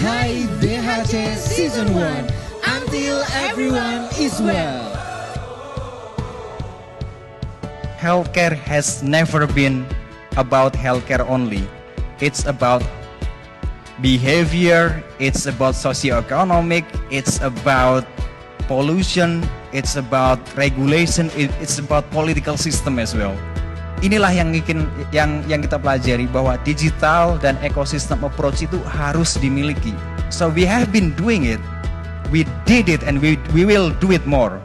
Hai BHC Season 1, until everyone is well. Healthcare has never been about healthcare only. It's about behavior, it's about socioeconomic, it's about pollution, it's about regulation, it's about political system as well. Inilah yang kita pelajari, bahwa digital dan ekosistem approach itu harus dimiliki. So we have been doing it, we did it, and we will do it more.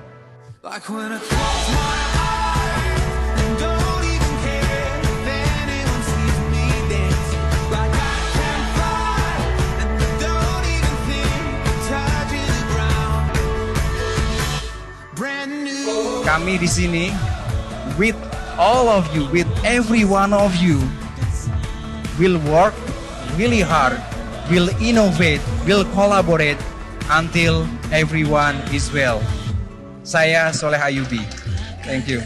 Like when I close my eyes and don't even care if anyone sees me dance. Like I can fly and I don't even think of touching the ground. Brand new. Kami di sini with all of you, with every one of you, will work really hard, will innovate, will collaborate until everyone is well. Saya Soleh Ayubi. Thank you.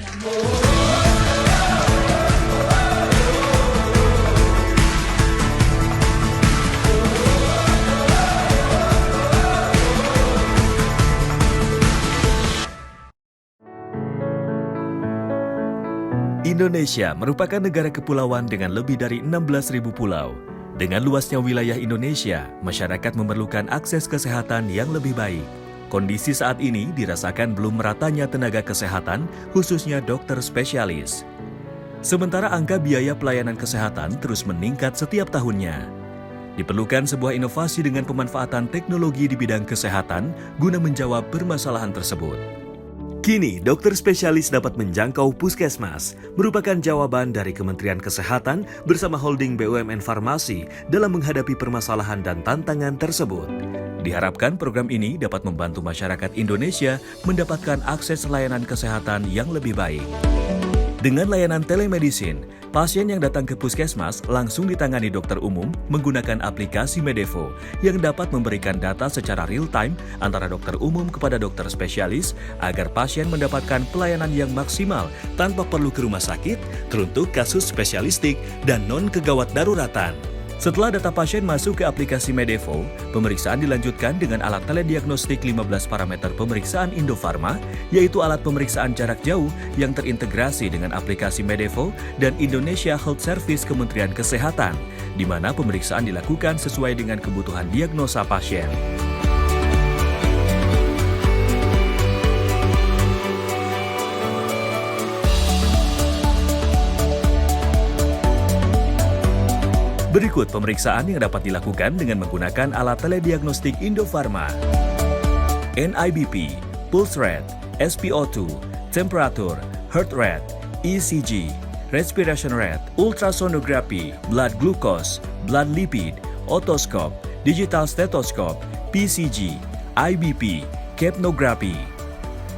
Indonesia merupakan negara kepulauan dengan lebih dari 16.000 pulau. Dengan luasnya wilayah Indonesia, masyarakat memerlukan akses kesehatan yang lebih baik. Kondisi saat ini dirasakan belum meratanya tenaga kesehatan, khususnya dokter spesialis. Sementara angka biaya pelayanan kesehatan terus meningkat setiap tahunnya. Diperlukan sebuah inovasi dengan pemanfaatan teknologi di bidang kesehatan guna menjawab permasalahan tersebut. Kini, dokter spesialis dapat menjangkau puskesmas, merupakan jawaban dari Kementerian Kesehatan bersama holding BUMN Farmasi dalam menghadapi permasalahan dan tantangan tersebut. Diharapkan program ini dapat membantu masyarakat Indonesia mendapatkan akses layanan kesehatan yang lebih baik. Dengan layanan telemedicine, pasien yang datang ke puskesmas langsung ditangani dokter umum menggunakan aplikasi Medevo yang dapat memberikan data secara real-time antara dokter umum kepada dokter spesialis agar pasien mendapatkan pelayanan yang maksimal tanpa perlu ke rumah sakit, teruntuk kasus spesialistik, dan non-kegawat daruratan. Setelah data pasien masuk ke aplikasi Medevo, pemeriksaan dilanjutkan dengan alat telediagnostik 15 parameter pemeriksaan Indofarma, yaitu alat pemeriksaan jarak jauh yang terintegrasi dengan aplikasi Medevo dan Indonesia Health Service Kementerian Kesehatan, di mana pemeriksaan dilakukan sesuai dengan kebutuhan diagnosa pasien. Berikut pemeriksaan yang dapat dilakukan dengan menggunakan alat telediagnostik Indofarma. NIBP, pulse rate, SpO2, temperatur, heart rate, ECG, respiration rate, ultrasonography, blood glucose, blood lipid, otoscope, digital stethoscope, PCG, IBP, capnography.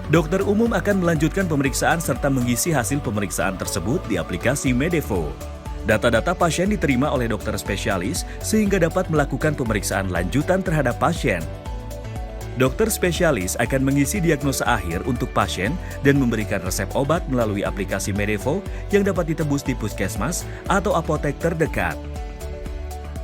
Dokter umum akan melanjutkan pemeriksaan serta mengisi hasil pemeriksaan tersebut di aplikasi Medevo. Data-data pasien diterima oleh dokter spesialis sehingga dapat melakukan pemeriksaan lanjutan terhadap pasien. Dokter spesialis akan mengisi diagnosa akhir untuk pasien dan memberikan resep obat melalui aplikasi Medevo yang dapat ditebus di puskesmas atau apotek terdekat.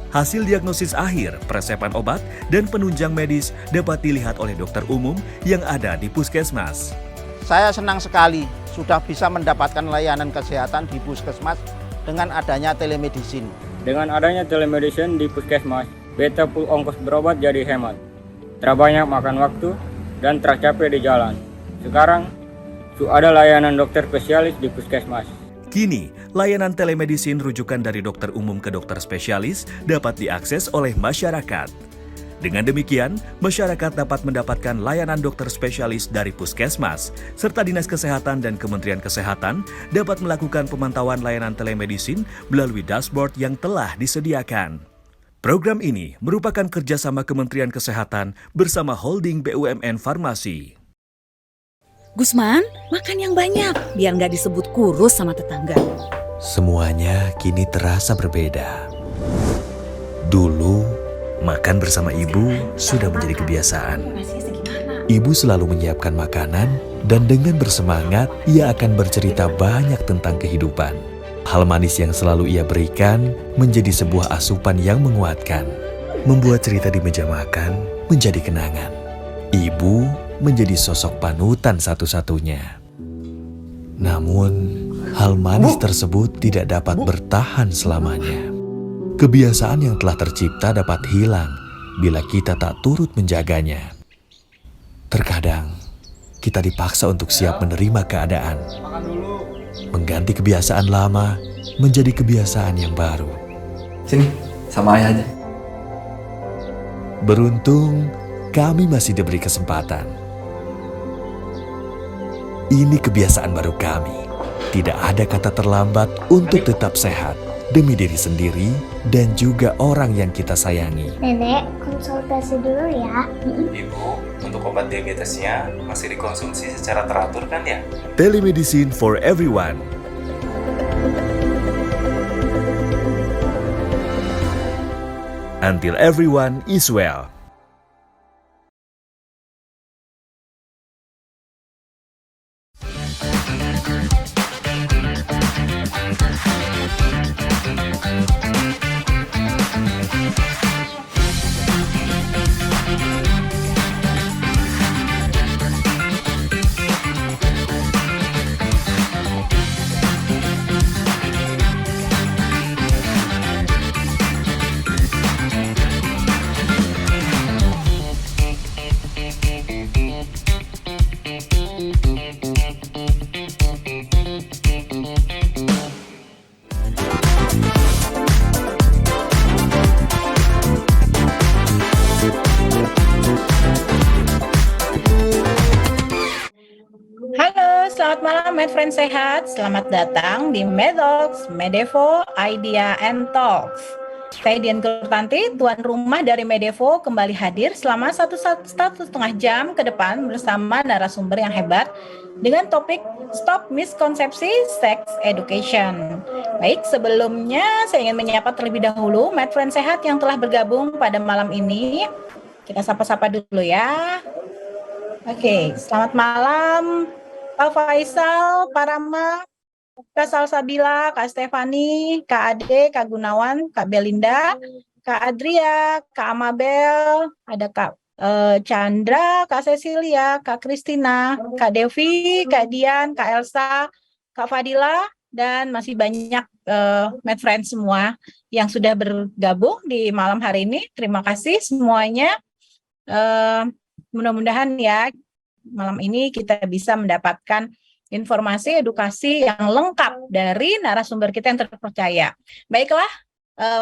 Hasil diagnosis akhir, peresepan obat, dan penunjang medis dapat dilihat oleh dokter umum yang ada di puskesmas. Saya senang sekali sudah bisa mendapatkan layanan kesehatan di puskesmas dengan adanya telemedicine. Dengan adanya telemedicine di puskesmas, beta full ongkos berobat jadi hemat. Terbanyak makan waktu dan tercapai di jalan. Sekarang, sudah ada layanan dokter spesialis di puskesmas. Kini, layanan telemedicine rujukan dari dokter umum ke dokter spesialis dapat diakses oleh masyarakat. Dengan demikian, masyarakat dapat mendapatkan layanan dokter spesialis dari puskesmas, serta Dinas Kesehatan dan Kementerian Kesehatan dapat melakukan pemantauan layanan telemedicine melalui dashboard yang telah disediakan. Program ini merupakan kerjasama Kementerian Kesehatan bersama holding BUMN Farmasi. Gusman, makan yang banyak, biar nggak disebut kurus sama tetangga. Semuanya kini terasa berbeda. Dulu, makan bersama ibu sudah menjadi kebiasaan. Ibu selalu menyiapkan makanan dan dengan bersemangat ia akan bercerita banyak tentang kehidupan. Hal manis yang selalu ia berikan menjadi sebuah asupan yang menguatkan. membuat cerita di meja makan menjadi kenangan. Ibu menjadi sosok panutan satu-satunya. Namun, hal manis tersebut tidak dapat bertahan selamanya. Kebiasaan yang telah tercipta dapat hilang bila kita tak turut menjaganya. Terkadang, kita dipaksa untuk siap menerima keadaan, mengganti kebiasaan lama menjadi kebiasaan yang baru. Sini, sama ayah aja. Beruntung, kami masih diberi kesempatan. Ini kebiasaan baru kami. Tidak ada kata terlambat untuk tetap sehat demi diri sendiri dan juga orang yang kita sayangi. Nenek, konsultasi dulu ya. Ibu, untuk obat diabetesnya masih dikonsumsi secara teratur kan ya? Telemedicine for everyone. Until everyone is well. Halo, selamat malam Medfriend Sehat. Selamat datang di Medox, Medevo, Idea and Talks. Saya Dian Gurtanti, tuan rumah dari Medevo, kembali hadir selama satu setengah jam ke depan bersama narasumber yang hebat dengan topik Stop Miskonsepsi Sex Education. Baik, sebelumnya saya ingin menyapa terlebih dahulu Medfriend Sehat yang telah bergabung pada malam ini. Kita sapa-sapa dulu ya. Oke, selamat malam Pak Faisal, Pak Rama, Kak Salsabila, Kak Stefani, Kak Ade, Kak Gunawan, Kak Belinda, Kak Adria, Kak Amabel, ada Kak Chandra, Kak Cecilia, Kak Kristina, Kak Devi, Kak Dian, Kak Elsa, Kak Fadila, dan masih banyak Medfriend semua yang sudah bergabung di malam hari ini. Terima kasih semuanya. Mudah-mudahan ya malam ini kita bisa mendapatkan informasi edukasi yang lengkap dari narasumber kita yang terpercaya. Baiklah,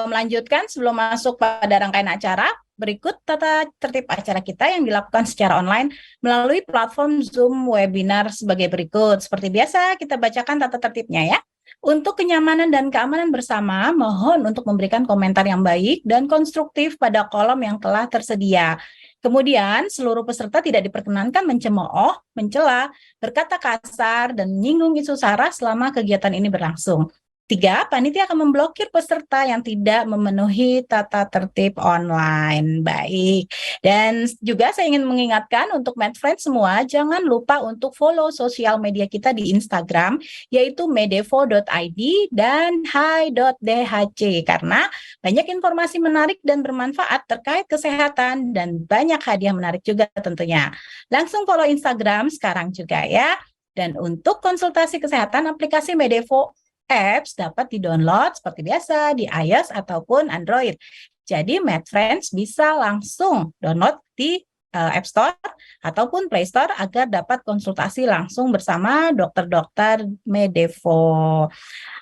melanjutkan sebelum masuk pada rangkaian acara, berikut tata tertib acara kita yang dilakukan secara online melalui platform Zoom webinar sebagai berikut. Seperti biasa, kita bacakan tata tertibnya ya. Untuk kenyamanan dan keamanan bersama, mohon untuk memberikan komentar yang baik dan konstruktif pada kolom yang telah tersedia. Kemudian, seluruh peserta tidak diperkenankan mencemooh, mencela, berkata kasar, dan menyinggung isu sara selama kegiatan ini berlangsung. 3, panitia akan memblokir peserta yang tidak memenuhi tata tertib online. Baik. Dan juga saya ingin mengingatkan untuk Medfriend semua, jangan lupa untuk follow sosial media kita di Instagram, yaitu medevo.id dan hai.dhc, karena banyak informasi menarik dan bermanfaat terkait kesehatan dan banyak hadiah menarik juga tentunya. Langsung follow Instagram sekarang juga ya. Dan untuk konsultasi kesehatan, aplikasi Medevo Apps dapat di-download seperti biasa di iOS ataupun Android. Jadi Medfriends bisa langsung download di App Store ataupun Play Store agar dapat konsultasi langsung bersama dokter-dokter Medevo.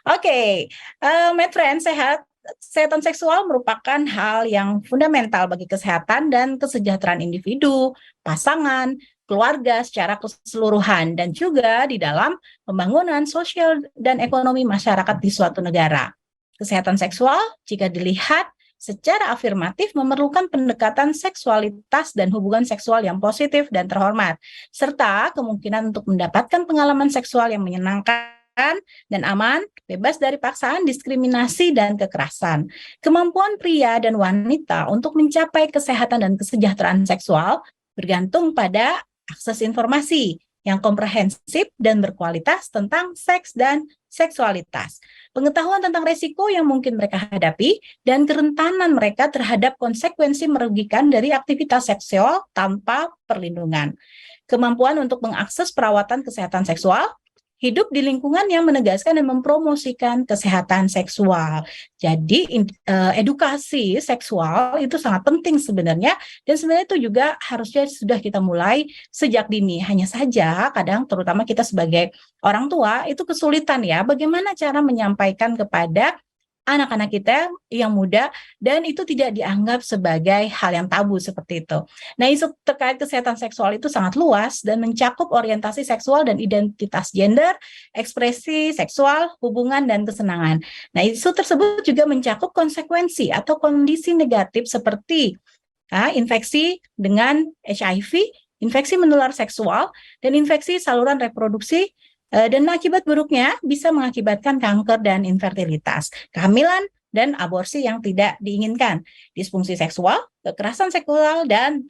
Oke, Medfriends sehat. Kesehatan seksual merupakan hal yang fundamental bagi kesehatan dan kesejahteraan individu, pasangan, keluarga secara keseluruhan, dan juga di dalam pembangunan sosial dan ekonomi masyarakat di suatu negara. Kesehatan seksual, jika dilihat secara afirmatif, memerlukan pendekatan seksualitas dan hubungan seksual yang positif dan terhormat, serta kemungkinan untuk mendapatkan pengalaman seksual yang menyenangkan dan aman, bebas dari paksaan, diskriminasi, dan kekerasan. Kemampuan pria dan wanita untuk mencapai kesehatan dan kesejahteraan seksual bergantung pada akses informasi yang komprehensif dan berkualitas tentang seks dan seksualitas, pengetahuan tentang resiko yang mungkin mereka hadapi, dan kerentanan mereka terhadap konsekuensi merugikan dari aktivitas seksual tanpa perlindungan. Kemampuan untuk mengakses perawatan kesehatan seksual, hidup di lingkungan yang menegaskan dan mempromosikan kesehatan seksual. Jadi edukasi seksual itu sangat penting sebenarnya, dan sebenarnya itu juga harusnya sudah kita mulai sejak dini. Hanya saja kadang terutama kita sebagai orang tua itu kesulitan ya, bagaimana cara menyampaikan kepada anak-anak kita yang muda, dan itu tidak dianggap sebagai hal yang tabu seperti itu. Nah, isu terkait kesehatan seksual itu sangat luas dan mencakup orientasi seksual dan identitas gender, ekspresi seksual, hubungan, dan kesenangan. Nah, isu tersebut juga mencakup konsekuensi atau kondisi negatif seperti infeksi dengan HIV, infeksi menular seksual, dan infeksi saluran reproduksi. Dan akibat buruknya bisa mengakibatkan kanker dan infertilitas, kehamilan, dan aborsi yang tidak diinginkan, disfungsi seksual, kekerasan seksual, dan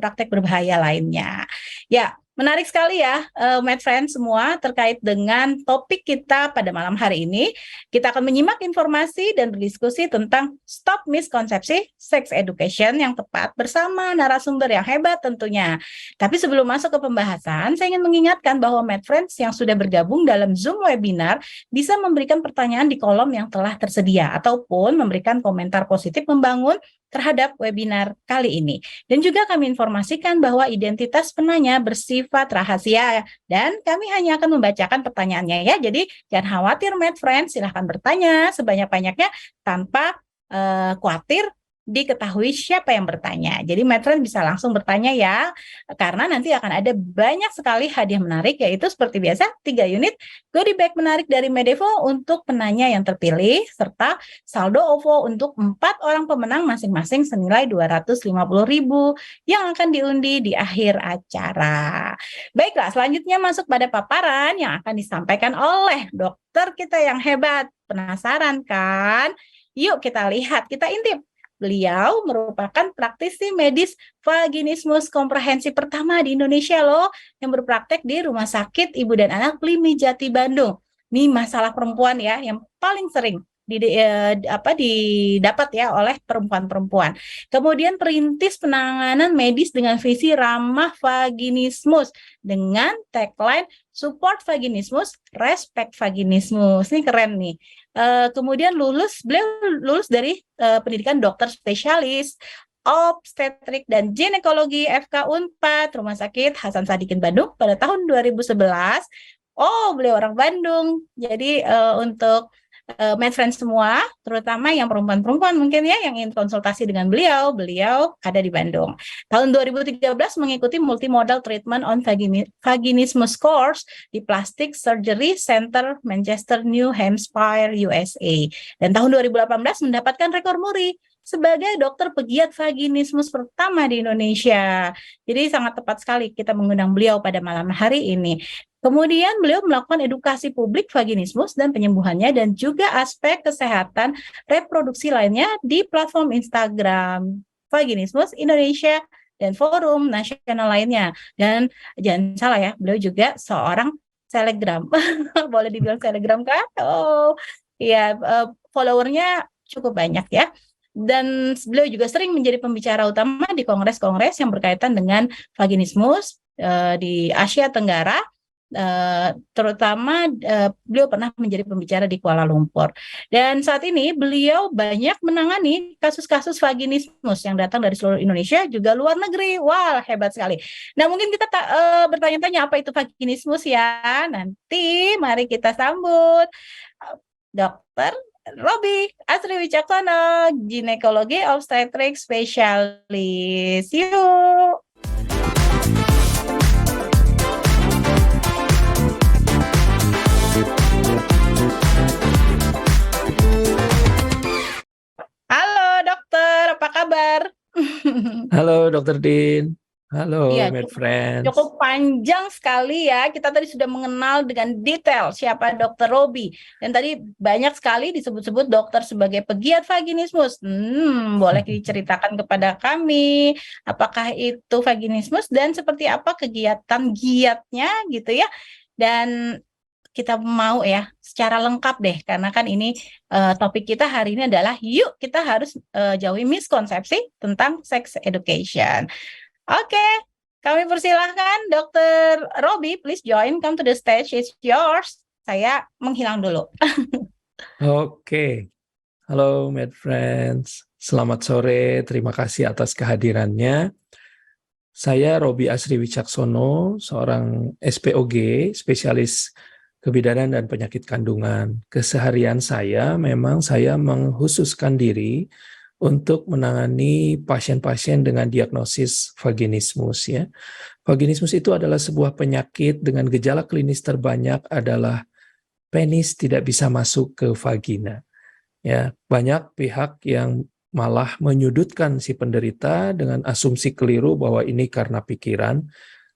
praktek berbahaya lainnya. Ya, menarik sekali ya, Med Friends semua terkait dengan topik kita pada malam hari ini. Kita akan menyimak informasi dan berdiskusi tentang stop miskonsepsi sex education yang tepat bersama narasumber yang hebat tentunya. Tapi sebelum masuk ke pembahasan, saya ingin mengingatkan bahwa Med Friends yang sudah bergabung dalam Zoom webinar bisa memberikan pertanyaan di kolom yang telah tersedia ataupun memberikan komentar positif membangun terhadap webinar kali ini. Dan juga kami informasikan bahwa identitas penanya bersifat rahasia dan kami hanya akan membacakan pertanyaannya ya. Jadi jangan khawatir Med Friends, silahkan bertanya sebanyak-banyaknya tanpa khawatir diketahui siapa yang bertanya. Jadi Med Friends bisa langsung bertanya ya, karena nanti akan ada banyak sekali hadiah menarik, yaitu seperti biasa 3 unit goodie bag menarik dari Medevo untuk penanya yang terpilih, serta saldo OVO untuk 4 orang pemenang masing-masing senilai 250.000 yang akan diundi di akhir acara. Baiklah, selanjutnya masuk pada paparan yang akan disampaikan oleh dokter kita yang hebat. Penasaran kan? Yuk kita lihat, kita intip. Beliau merupakan praktisi medis vaginismus komprehensif pertama di Indonesia loh, yang berpraktek di Rumah Sakit Ibu dan Anak Limi Jati Bandung. Ini masalah perempuan ya, yang paling sering didapat ya oleh perempuan-perempuan. Kemudian perintis penanganan medis dengan visi ramah vaginismus dengan tagline support vaginismus, respect vaginismus. Ini keren nih. Kemudian beliau lulus dari pendidikan dokter spesialis obstetrik dan ginekologi FK Unpad Rumah Sakit Hasan Sadikin Bandung pada tahun 2011. Oh, beliau orang Bandung. Jadi untuk Med Friends semua, terutama yang perempuan-perempuan mungkin ya yang ingin konsultasi dengan beliau ada di Bandung. Tahun 2013 mengikuti multimodal treatment on vaginismus course di Plastic Surgery Center Manchester, New Hampshire, USA. Dan tahun 2018 mendapatkan rekor muri sebagai dokter pegiat vaginismus pertama di Indonesia. Jadi sangat tepat sekali kita mengundang beliau pada malam hari ini. Kemudian beliau melakukan edukasi publik vaginismus dan penyembuhannya, dan juga aspek kesehatan reproduksi lainnya di platform Instagram Vaginismus Indonesia dan forum nasional lainnya. Dan jangan salah ya, beliau juga seorang selebgram. Boleh dibilang selebgram kan? Oh, ya, followernya cukup banyak ya. Dan beliau juga sering menjadi pembicara utama di kongres-kongres yang berkaitan dengan vaginismus di Asia Tenggara. Terutama beliau pernah menjadi pembicara di Kuala Lumpur, dan saat ini beliau banyak menangani kasus-kasus vaginismus yang datang dari seluruh Indonesia juga luar negeri. Wah, hebat sekali. Nah, mungkin kita bertanya-tanya apa itu vaginismus ya. Nanti mari kita sambut Dr. Robi Asri Wicaksono, ginekologi obstetrik spesialis. Yuk. Halo dokter, apa kabar? Halo Dokter Din, halo Iya, Med Friends. cukup panjang sekali ya. Kita tadi sudah mengenal dengan detail siapa Dokter Robi. Dan tadi banyak sekali disebut-sebut dokter sebagai pegiat vaginismus. Boleh diceritakan kepada kami apakah itu vaginismus dan seperti apa kegiatan giatnya gitu ya. Dan kita mau ya secara lengkap deh, karena kan ini topik kita hari ini adalah yuk kita harus jauhi miskonsepsi tentang sex education. Oke, kami persilahkan Dr. Robi, please join, come to the stage, it's yours. Saya menghilang dulu. Oke. Halo, Med Friends. Selamat sore, terima kasih atas kehadirannya. Saya Robi Asri Wicaksono, seorang SPOG, spesialis kebidanan dan penyakit kandungan. Keseharian saya memang saya menghususkan diri untuk menangani pasien-pasien dengan diagnosis vaginismus ya. Vaginismus itu adalah sebuah penyakit dengan gejala klinis terbanyak adalah penis tidak bisa masuk ke vagina. Ya, banyak pihak yang malah menyudutkan si penderita dengan asumsi keliru bahwa ini karena pikiran,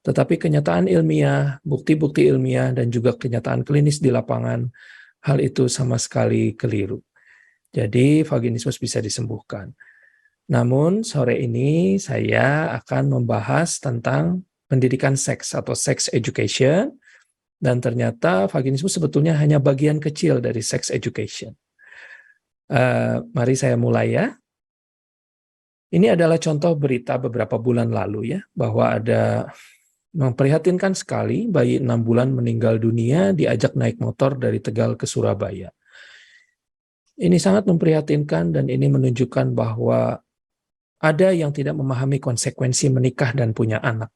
tetapi kenyataan ilmiah, bukti-bukti ilmiah, dan juga kenyataan klinis di lapangan, hal itu sama sekali keliru. Jadi vaginismus bisa disembuhkan. Namun sore ini saya akan membahas tentang pendidikan seks atau sex education, dan ternyata vaginismus sebetulnya hanya bagian kecil dari sex education. Mari saya mulai ya. Ini adalah contoh berita beberapa bulan lalu ya, bahwa ada memprihatinkan sekali bayi 6 bulan meninggal dunia diajak naik motor dari Tegal ke Surabaya. Ini sangat memprihatinkan dan ini menunjukkan bahwa ada yang tidak memahami konsekuensi menikah dan punya anak.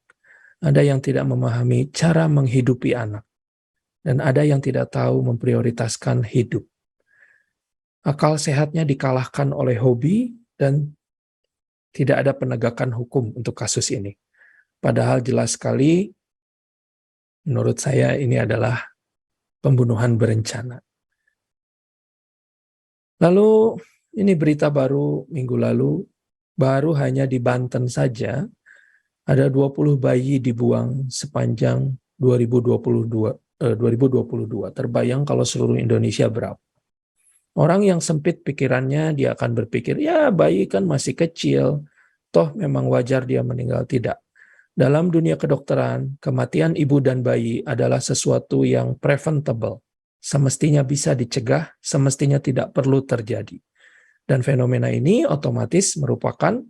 Ada yang tidak memahami cara menghidupi anak. Dan ada yang tidak tahu memprioritaskan hidup. Akal sehatnya dikalahkan oleh hobi dan tidak ada penegakan hukum untuk kasus ini. Padahal jelas sekali, menurut saya ini adalah pembunuhan berencana. Lalu, ini berita baru minggu lalu, baru hanya di Banten saja, ada 20 bayi dibuang sepanjang 2022. Terbayang kalau seluruh Indonesia berapa. Orang yang sempit pikirannya, dia akan berpikir, ya bayi kan masih kecil, toh memang wajar dia meninggal. Tidak. Dalam dunia kedokteran, kematian ibu dan bayi adalah sesuatu yang preventable. Semestinya bisa dicegah, semestinya tidak perlu terjadi. Dan fenomena ini otomatis merupakan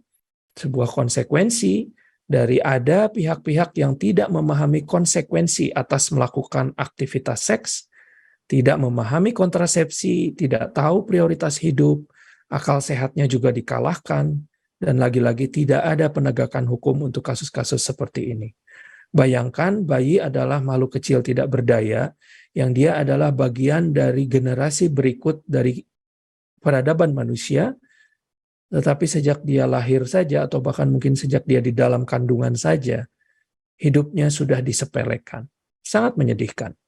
sebuah konsekuensi dari ada pihak-pihak yang tidak memahami konsekuensi atas melakukan aktivitas seks, tidak memahami kontrasepsi, tidak tahu prioritas hidup, akal sehatnya juga dikalahkan, dan lagi-lagi tidak ada penegakan hukum untuk kasus-kasus seperti ini. Bayangkan bayi adalah makhluk kecil tidak berdaya, yang dia adalah bagian dari generasi berikut dari peradaban manusia, tetapi sejak dia lahir saja, atau bahkan mungkin sejak dia di dalam kandungan saja, hidupnya sudah disepelekan. Sangat menyedihkan.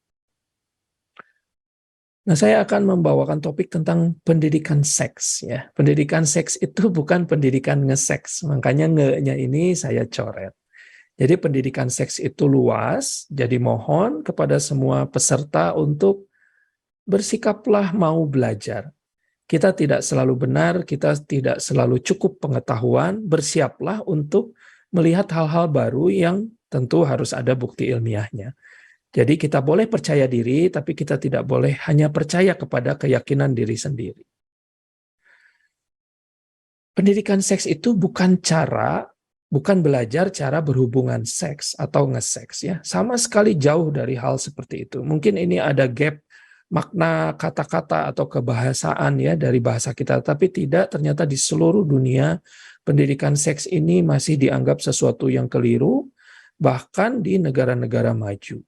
Nah, saya akan membawakan topik tentang pendidikan seks. Ya. Pendidikan seks itu bukan pendidikan nge-seks, makanya nge-nya ini saya coret. Jadi pendidikan seks itu luas, jadi mohon kepada semua peserta untuk bersikaplah mau belajar. Kita tidak selalu benar, kita tidak selalu cukup pengetahuan, bersiaplah untuk melihat hal-hal baru yang tentu harus ada bukti ilmiahnya. Jadi kita boleh percaya diri, tapi kita tidak boleh hanya percaya kepada keyakinan diri sendiri. Pendidikan seks itu bukan belajar cara berhubungan seks atau nge-seks ya. Sama sekali jauh dari hal seperti itu. Mungkin ini ada gap makna kata-kata atau kebahasaan ya dari bahasa kita, tapi tidak, ternyata di seluruh dunia pendidikan seks ini masih dianggap sesuatu yang keliru, bahkan di negara-negara maju.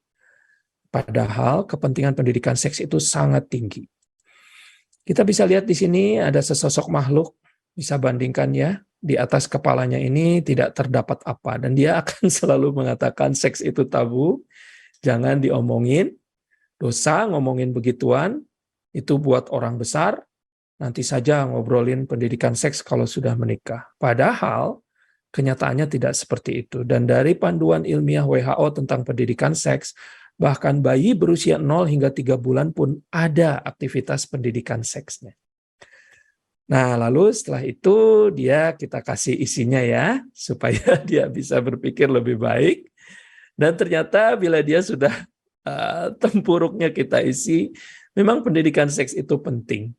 Padahal kepentingan pendidikan seks itu sangat tinggi. Kita bisa lihat di sini ada sesosok makhluk, bisa bandingkan ya, di atas kepalanya ini tidak terdapat apa, dan dia akan selalu mengatakan seks itu tabu, jangan diomongin, dosa ngomongin begituan, itu buat orang besar, nanti saja ngobrolin pendidikan seks kalau sudah menikah. Padahal kenyataannya tidak seperti itu, dan dari panduan ilmiah WHO tentang pendidikan seks, bahkan bayi berusia 0 hingga 3 bulan pun ada aktivitas pendidikan seksnya. Nah, lalu setelah itu kita kasih isinya ya, supaya dia bisa berpikir lebih baik. Dan ternyata bila dia sudah tempuruknya kita isi, memang pendidikan seks itu penting.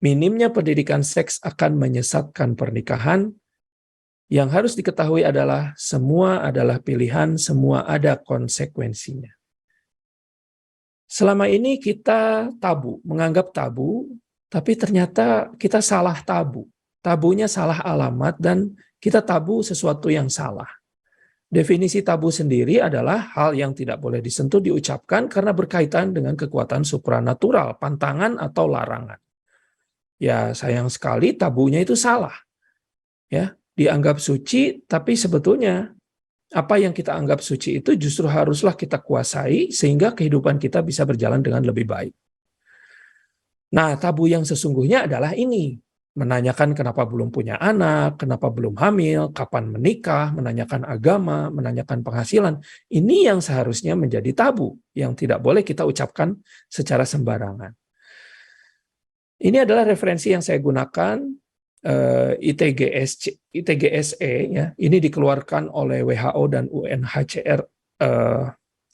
Minimnya pendidikan seks akan menyesatkan pernikahan. Yang harus diketahui adalah semua adalah pilihan, semua ada konsekuensinya. Selama ini kita tabu, menganggap tabu, tapi ternyata kita salah tabu. Tabunya salah alamat dan kita tabu sesuatu yang salah. Definisi tabu sendiri adalah hal yang tidak boleh disentuh, diucapkan karena berkaitan dengan kekuatan supranatural, pantangan atau larangan. Ya, sayang sekali tabunya itu salah. Ya, dianggap suci, tapi sebetulnya apa yang kita anggap suci itu justru haruslah kita kuasai sehingga kehidupan kita bisa berjalan dengan lebih baik. Nah, tabu yang sesungguhnya adalah ini. Menanyakan kenapa belum punya anak, kenapa belum hamil, kapan menikah, menanyakan agama, menanyakan penghasilan. Ini yang seharusnya menjadi tabu, yang tidak boleh kita ucapkan secara sembarangan. Ini adalah referensi yang saya gunakan, ITGSE, ya. Ini dikeluarkan oleh WHO dan UNHCR,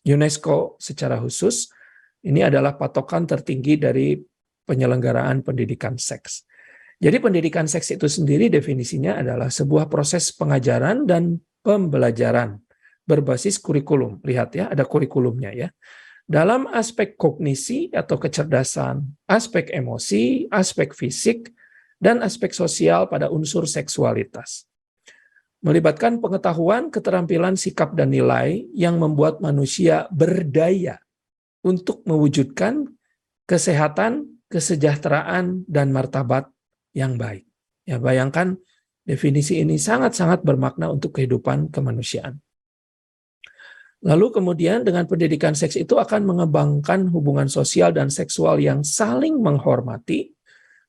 UNESCO secara khusus. Ini adalah patokan tertinggi dari penyelenggaraan pendidikan seks. Jadi pendidikan seks itu sendiri definisinya adalah sebuah proses pengajaran dan pembelajaran berbasis kurikulum. Lihat ya, ada kurikulumnya ya. Dalam aspek kognisi atau kecerdasan, aspek emosi, aspek fisik, dan aspek sosial pada unsur seksualitas. Melibatkan pengetahuan, keterampilan, sikap, dan nilai yang membuat manusia berdaya untuk mewujudkan kesehatan, kesejahteraan, dan martabat yang baik. Ya, bayangkan definisi ini sangat-sangat bermakna untuk kehidupan kemanusiaan. Lalu kemudian dengan pendidikan seks itu akan mengembangkan hubungan sosial dan seksual yang saling menghormati,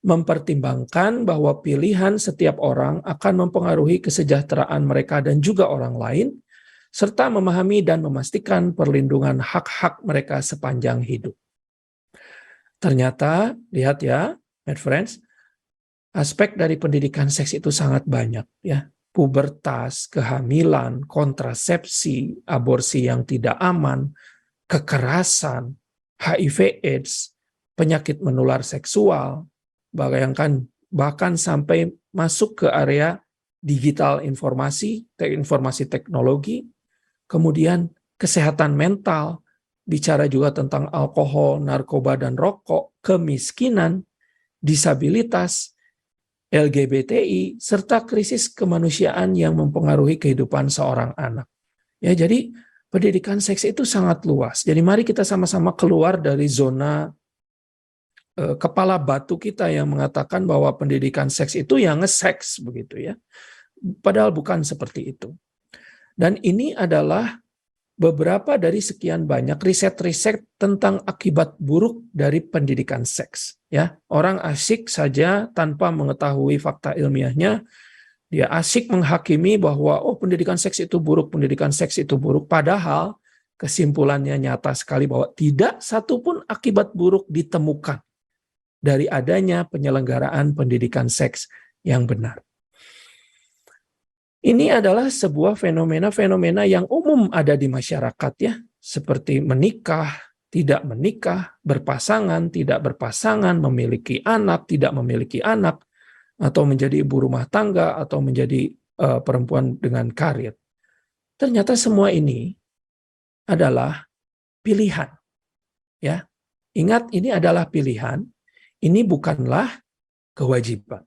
mempertimbangkan bahwa pilihan setiap orang akan mempengaruhi kesejahteraan mereka dan juga orang lain, serta memahami dan memastikan perlindungan hak-hak mereka sepanjang hidup. Ternyata, lihat ya, my friends, aspek dari pendidikan seks itu sangat banyak ya. Pubertas, kehamilan, kontrasepsi, aborsi yang tidak aman, kekerasan, HIV/AIDS, penyakit menular seksual, bayangkan bahkan sampai masuk ke area digital informasi teknologi, kemudian kesehatan mental, bicara juga tentang alkohol, narkoba dan rokok, kemiskinan, disabilitas, LGBTI, serta krisis kemanusiaan yang mempengaruhi kehidupan seorang anak. Ya, jadi pendidikan seks itu sangat luas. Jadi mari kita sama-sama keluar dari zona kepala batu kita yang mengatakan bahwa pendidikan seks itu yang nge-seks begitu ya. Padahal bukan seperti itu. Dan ini adalah beberapa dari sekian banyak riset-riset tentang akibat buruk dari pendidikan seks. Ya, orang asyik saja tanpa mengetahui fakta ilmiahnya, dia asyik menghakimi bahwa pendidikan seks itu buruk, pendidikan seks itu buruk. Padahal kesimpulannya nyata sekali bahwa tidak satupun akibat buruk ditemukan dari adanya penyelenggaraan pendidikan seks yang benar. Ini adalah sebuah fenomena-fenomena yang umum ada di masyarakat ya, seperti menikah, tidak menikah, berpasangan, tidak berpasangan, memiliki anak, tidak memiliki anak, atau menjadi ibu rumah tangga, atau menjadi perempuan dengan karir. Ternyata semua ini adalah pilihan. Ya, ingat ini adalah pilihan, ini bukanlah kewajiban.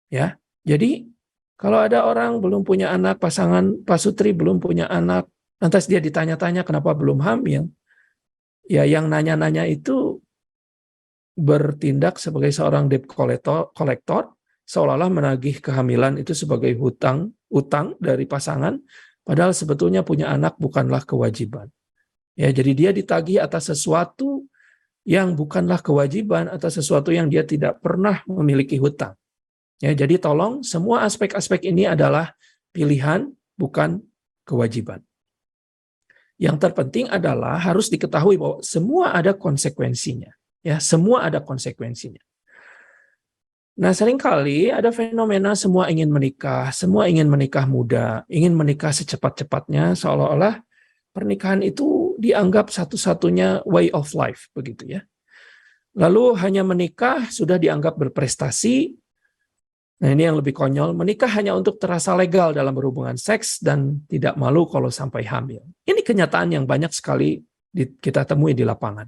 Ya, jadi kalau ada orang belum punya anak, pasangan Pak Sutri belum punya anak, lantas dia ditanya-tanya kenapa belum hamil, ya yang nanya-nanya itu bertindak sebagai seorang debt collector, seolah-olah menagih kehamilan itu sebagai utang dari pasangan, padahal sebetulnya punya anak bukanlah kewajiban. Ya, jadi dia ditagih atas sesuatu yang bukanlah kewajiban, atas sesuatu yang dia tidak pernah memiliki hutang. Ya, jadi tolong semua aspek-aspek ini adalah pilihan, bukan kewajiban. Yang terpenting adalah harus diketahui bahwa semua ada konsekuensinya. Ya, semua ada konsekuensinya. Nah, seringkali ada fenomena semua ingin menikah muda, ingin menikah secepat-cepatnya, seolah-olah pernikahan itu itu dianggap satu-satunya way of life, begitu ya. Lalu hanya menikah sudah dianggap berprestasi. Nah, ini yang lebih konyol, menikah hanya untuk terasa legal dalam berhubungan seks dan tidak malu kalau sampai hamil. Ini kenyataan yang banyak sekali kita temui di lapangan.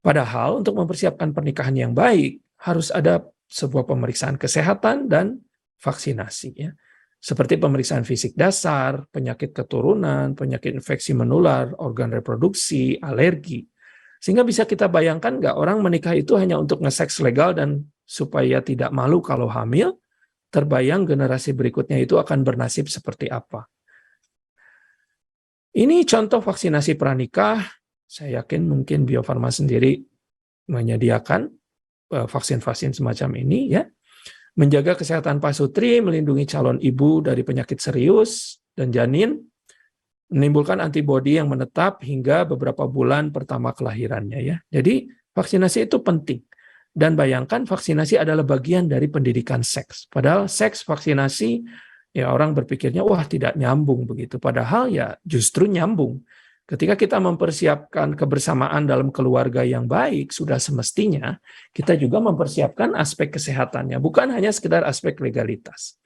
Padahal untuk mempersiapkan pernikahan yang baik, harus ada sebuah pemeriksaan kesehatan dan vaksinasi. Ya. Seperti pemeriksaan fisik dasar, penyakit keturunan, penyakit infeksi menular, organ reproduksi, alergi. Sehingga bisa kita bayangkan nggak orang menikah itu hanya untuk nge-seks legal dan supaya tidak malu kalau hamil, terbayang generasi berikutnya itu akan bernasib seperti apa. Ini contoh vaksinasi pranikah, saya yakin mungkin Bio Farma sendiri menyediakan vaksin-vaksin semacam ini, ya. Menjaga kesehatan pasutri, melindungi calon ibu dari penyakit serius dan janin, menimbulkan antibodi yang menetap hingga beberapa bulan pertama kelahirannya, ya. Jadi vaksinasi itu penting. Dan bayangkan vaksinasi adalah bagian dari pendidikan seks. Padahal seks vaksinasi, ya orang berpikirnya, wah tidak nyambung begitu. Padahal ya justru nyambung. Ketika kita mempersiapkan kebersamaan dalam keluarga yang baik, sudah semestinya kita juga mempersiapkan aspek kesehatannya, bukan hanya sekedar aspek legalitas.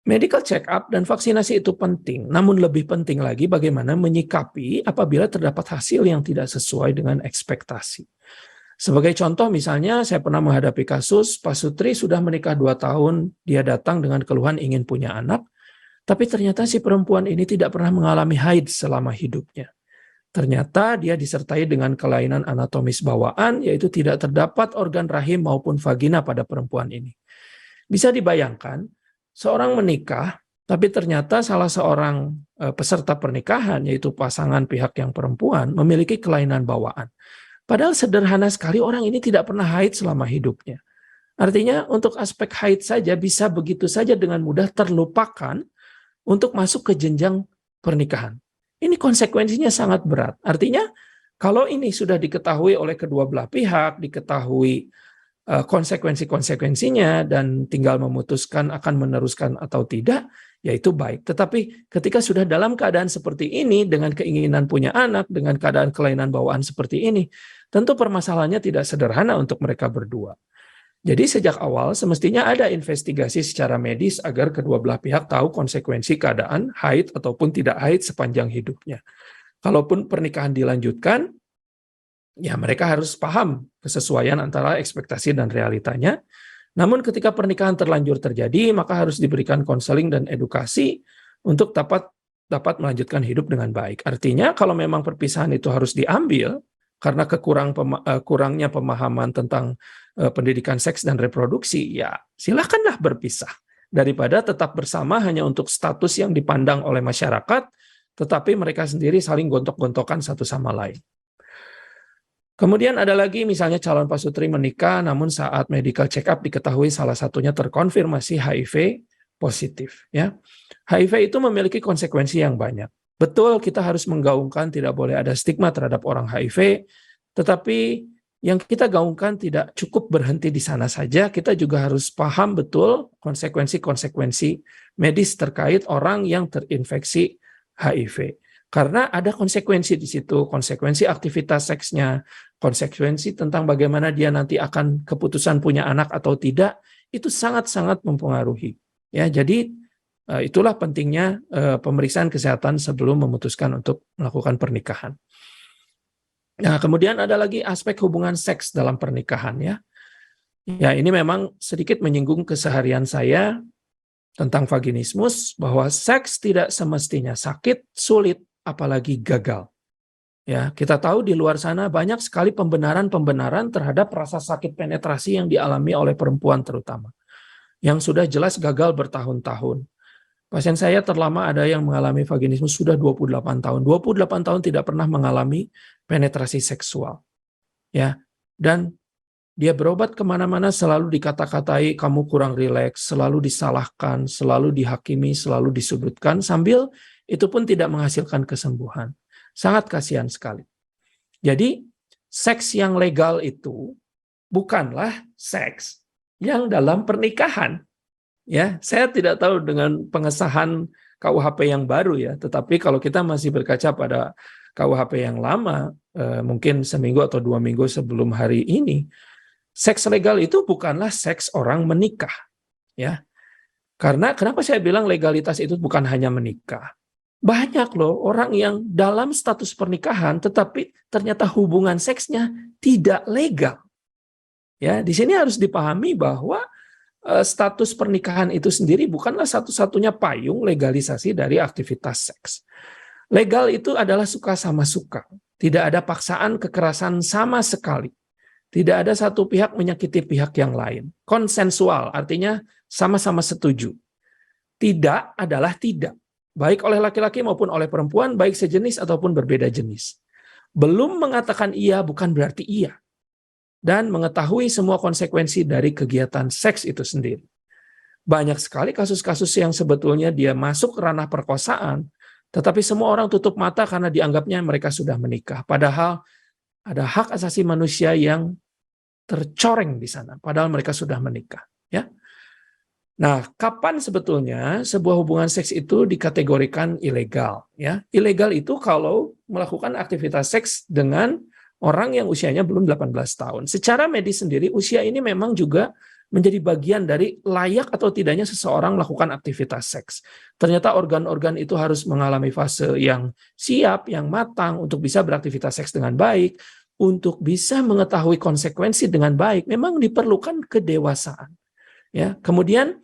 Medical check-up dan vaksinasi itu penting, namun lebih penting lagi bagaimana menyikapi apabila terdapat hasil yang tidak sesuai dengan ekspektasi. Sebagai contoh misalnya, saya pernah menghadapi kasus, pasutri sudah menikah 2 tahun, dia datang dengan keluhan ingin punya anak, tapi ternyata si perempuan ini tidak pernah mengalami haid selama hidupnya. Ternyata dia disertai dengan kelainan anatomis bawaan, yaitu tidak terdapat organ rahim maupun vagina pada perempuan ini. Bisa dibayangkan, seorang menikah, tapi ternyata salah seorang peserta pernikahan, yaitu pasangan pihak yang perempuan, memiliki kelainan bawaan. Padahal sederhana sekali orang ini tidak pernah haid selama hidupnya. Artinya untuk aspek haid saja bisa begitu saja dengan mudah terlupakan untuk masuk ke jenjang pernikahan. Ini konsekuensinya sangat berat. Artinya kalau ini sudah diketahui oleh kedua belah pihak, diketahui konsekuensi-konsekuensinya dan tinggal memutuskan akan meneruskan atau tidak, ya itu baik. Tetapi ketika sudah dalam keadaan seperti ini, dengan keinginan punya anak, dengan keadaan kelainan bawaan seperti ini, tentu permasalahannya tidak sederhana untuk mereka berdua. Jadi sejak awal semestinya ada investigasi secara medis agar kedua belah pihak tahu konsekuensi keadaan haid ataupun tidak haid sepanjang hidupnya. Kalaupun pernikahan dilanjutkan, ya mereka harus paham kesesuaian antara ekspektasi dan realitanya. Namun ketika pernikahan terlanjur terjadi, maka harus diberikan konseling dan edukasi untuk dapat melanjutkan hidup dengan baik. Artinya kalau memang perpisahan itu harus diambil karena kurangnya pemahaman tentang pendidikan seks dan reproduksi, ya silakanlah berpisah. Daripada tetap bersama hanya untuk status yang dipandang oleh masyarakat, tetapi mereka sendiri saling gontok-gontokan satu sama lain. Kemudian ada lagi misalnya calon pasutri menikah, namun saat medical check-up diketahui salah satunya terkonfirmasi HIV positif. Ya, HIV itu memiliki konsekuensi yang banyak. Betul kita harus menggaungkan tidak boleh ada stigma terhadap orang HIV, tetapi yang kita gaungkan tidak cukup berhenti di sana saja, kita juga harus paham betul konsekuensi-konsekuensi medis terkait orang yang terinfeksi HIV. Karena ada konsekuensi di situ, konsekuensi aktivitas seksnya, konsekuensi tentang bagaimana dia nanti akan keputusan punya anak atau tidak, itu sangat-sangat mempengaruhi. Ya, jadi itulah pentingnya pemeriksaan kesehatan sebelum memutuskan untuk melakukan pernikahan. Nah, kemudian ada lagi aspek hubungan seks dalam pernikahan, ya. Ya, ini memang sedikit menyinggung keseharian saya tentang vaginismus, bahwa seks tidak semestinya sakit, sulit, apalagi gagal. Ya, kita tahu di luar sana banyak sekali pembenaran-pembenaran terhadap rasa sakit penetrasi yang dialami oleh perempuan terutama, yang sudah jelas gagal bertahun-tahun. Pasien saya terlama ada yang mengalami vaginismus sudah 28 tahun. 28 tahun tidak pernah mengalami penetrasi seksual. Ya, dan dia berobat kemana-mana selalu dikata-katai kamu kurang rileks, selalu disalahkan, selalu dihakimi, selalu disudutkan, sambil itu pun tidak menghasilkan kesembuhan. Sangat kasihan sekali. Jadi, seks yang legal itu bukanlah seks yang dalam pernikahan. Ya, saya tidak tahu dengan pengesahan KUHP yang baru ya, tetapi kalau kita masih berkaca pada KUHP yang lama, mungkin seminggu atau 2 minggu sebelum hari ini, seks legal itu bukanlah seks orang menikah, ya. Karena kenapa saya bilang legalitas itu bukan hanya menikah? Banyak loh orang yang dalam status pernikahan, tetapi ternyata hubungan seksnya tidak legal. Ya, di sini harus dipahami bahwa status pernikahan itu sendiri bukanlah satu-satunya payung legalisasi dari aktivitas seks. Legal itu adalah suka sama suka. Tidak ada paksaan kekerasan sama sekali. Tidak ada satu pihak menyakiti pihak yang lain. Konsensual, artinya sama-sama setuju. Tidak adalah tidak. Baik oleh laki-laki maupun oleh perempuan, baik sejenis ataupun berbeda jenis. Belum mengatakan iya bukan berarti iya. Dan mengetahui semua konsekuensi dari kegiatan seks itu sendiri. Banyak sekali kasus-kasus yang sebetulnya dia masuk ranah perkosaan, tetapi semua orang tutup mata karena dianggapnya mereka sudah menikah. Padahal ada hak asasi manusia yang tercoreng di sana, padahal mereka sudah menikah. Ya. Nah, kapan sebetulnya sebuah hubungan seks itu dikategorikan ilegal? Ya, ilegal itu kalau melakukan aktivitas seks dengan orang yang usianya belum 18 tahun. Secara medis sendiri, usia ini memang juga menjadi bagian dari layak atau tidaknya seseorang melakukan aktivitas seks. Ternyata organ-organ itu harus mengalami fase yang siap, yang matang untuk bisa beraktivitas seks dengan baik, untuk bisa mengetahui konsekuensi dengan baik. Memang diperlukan kedewasaan. Ya, kemudian,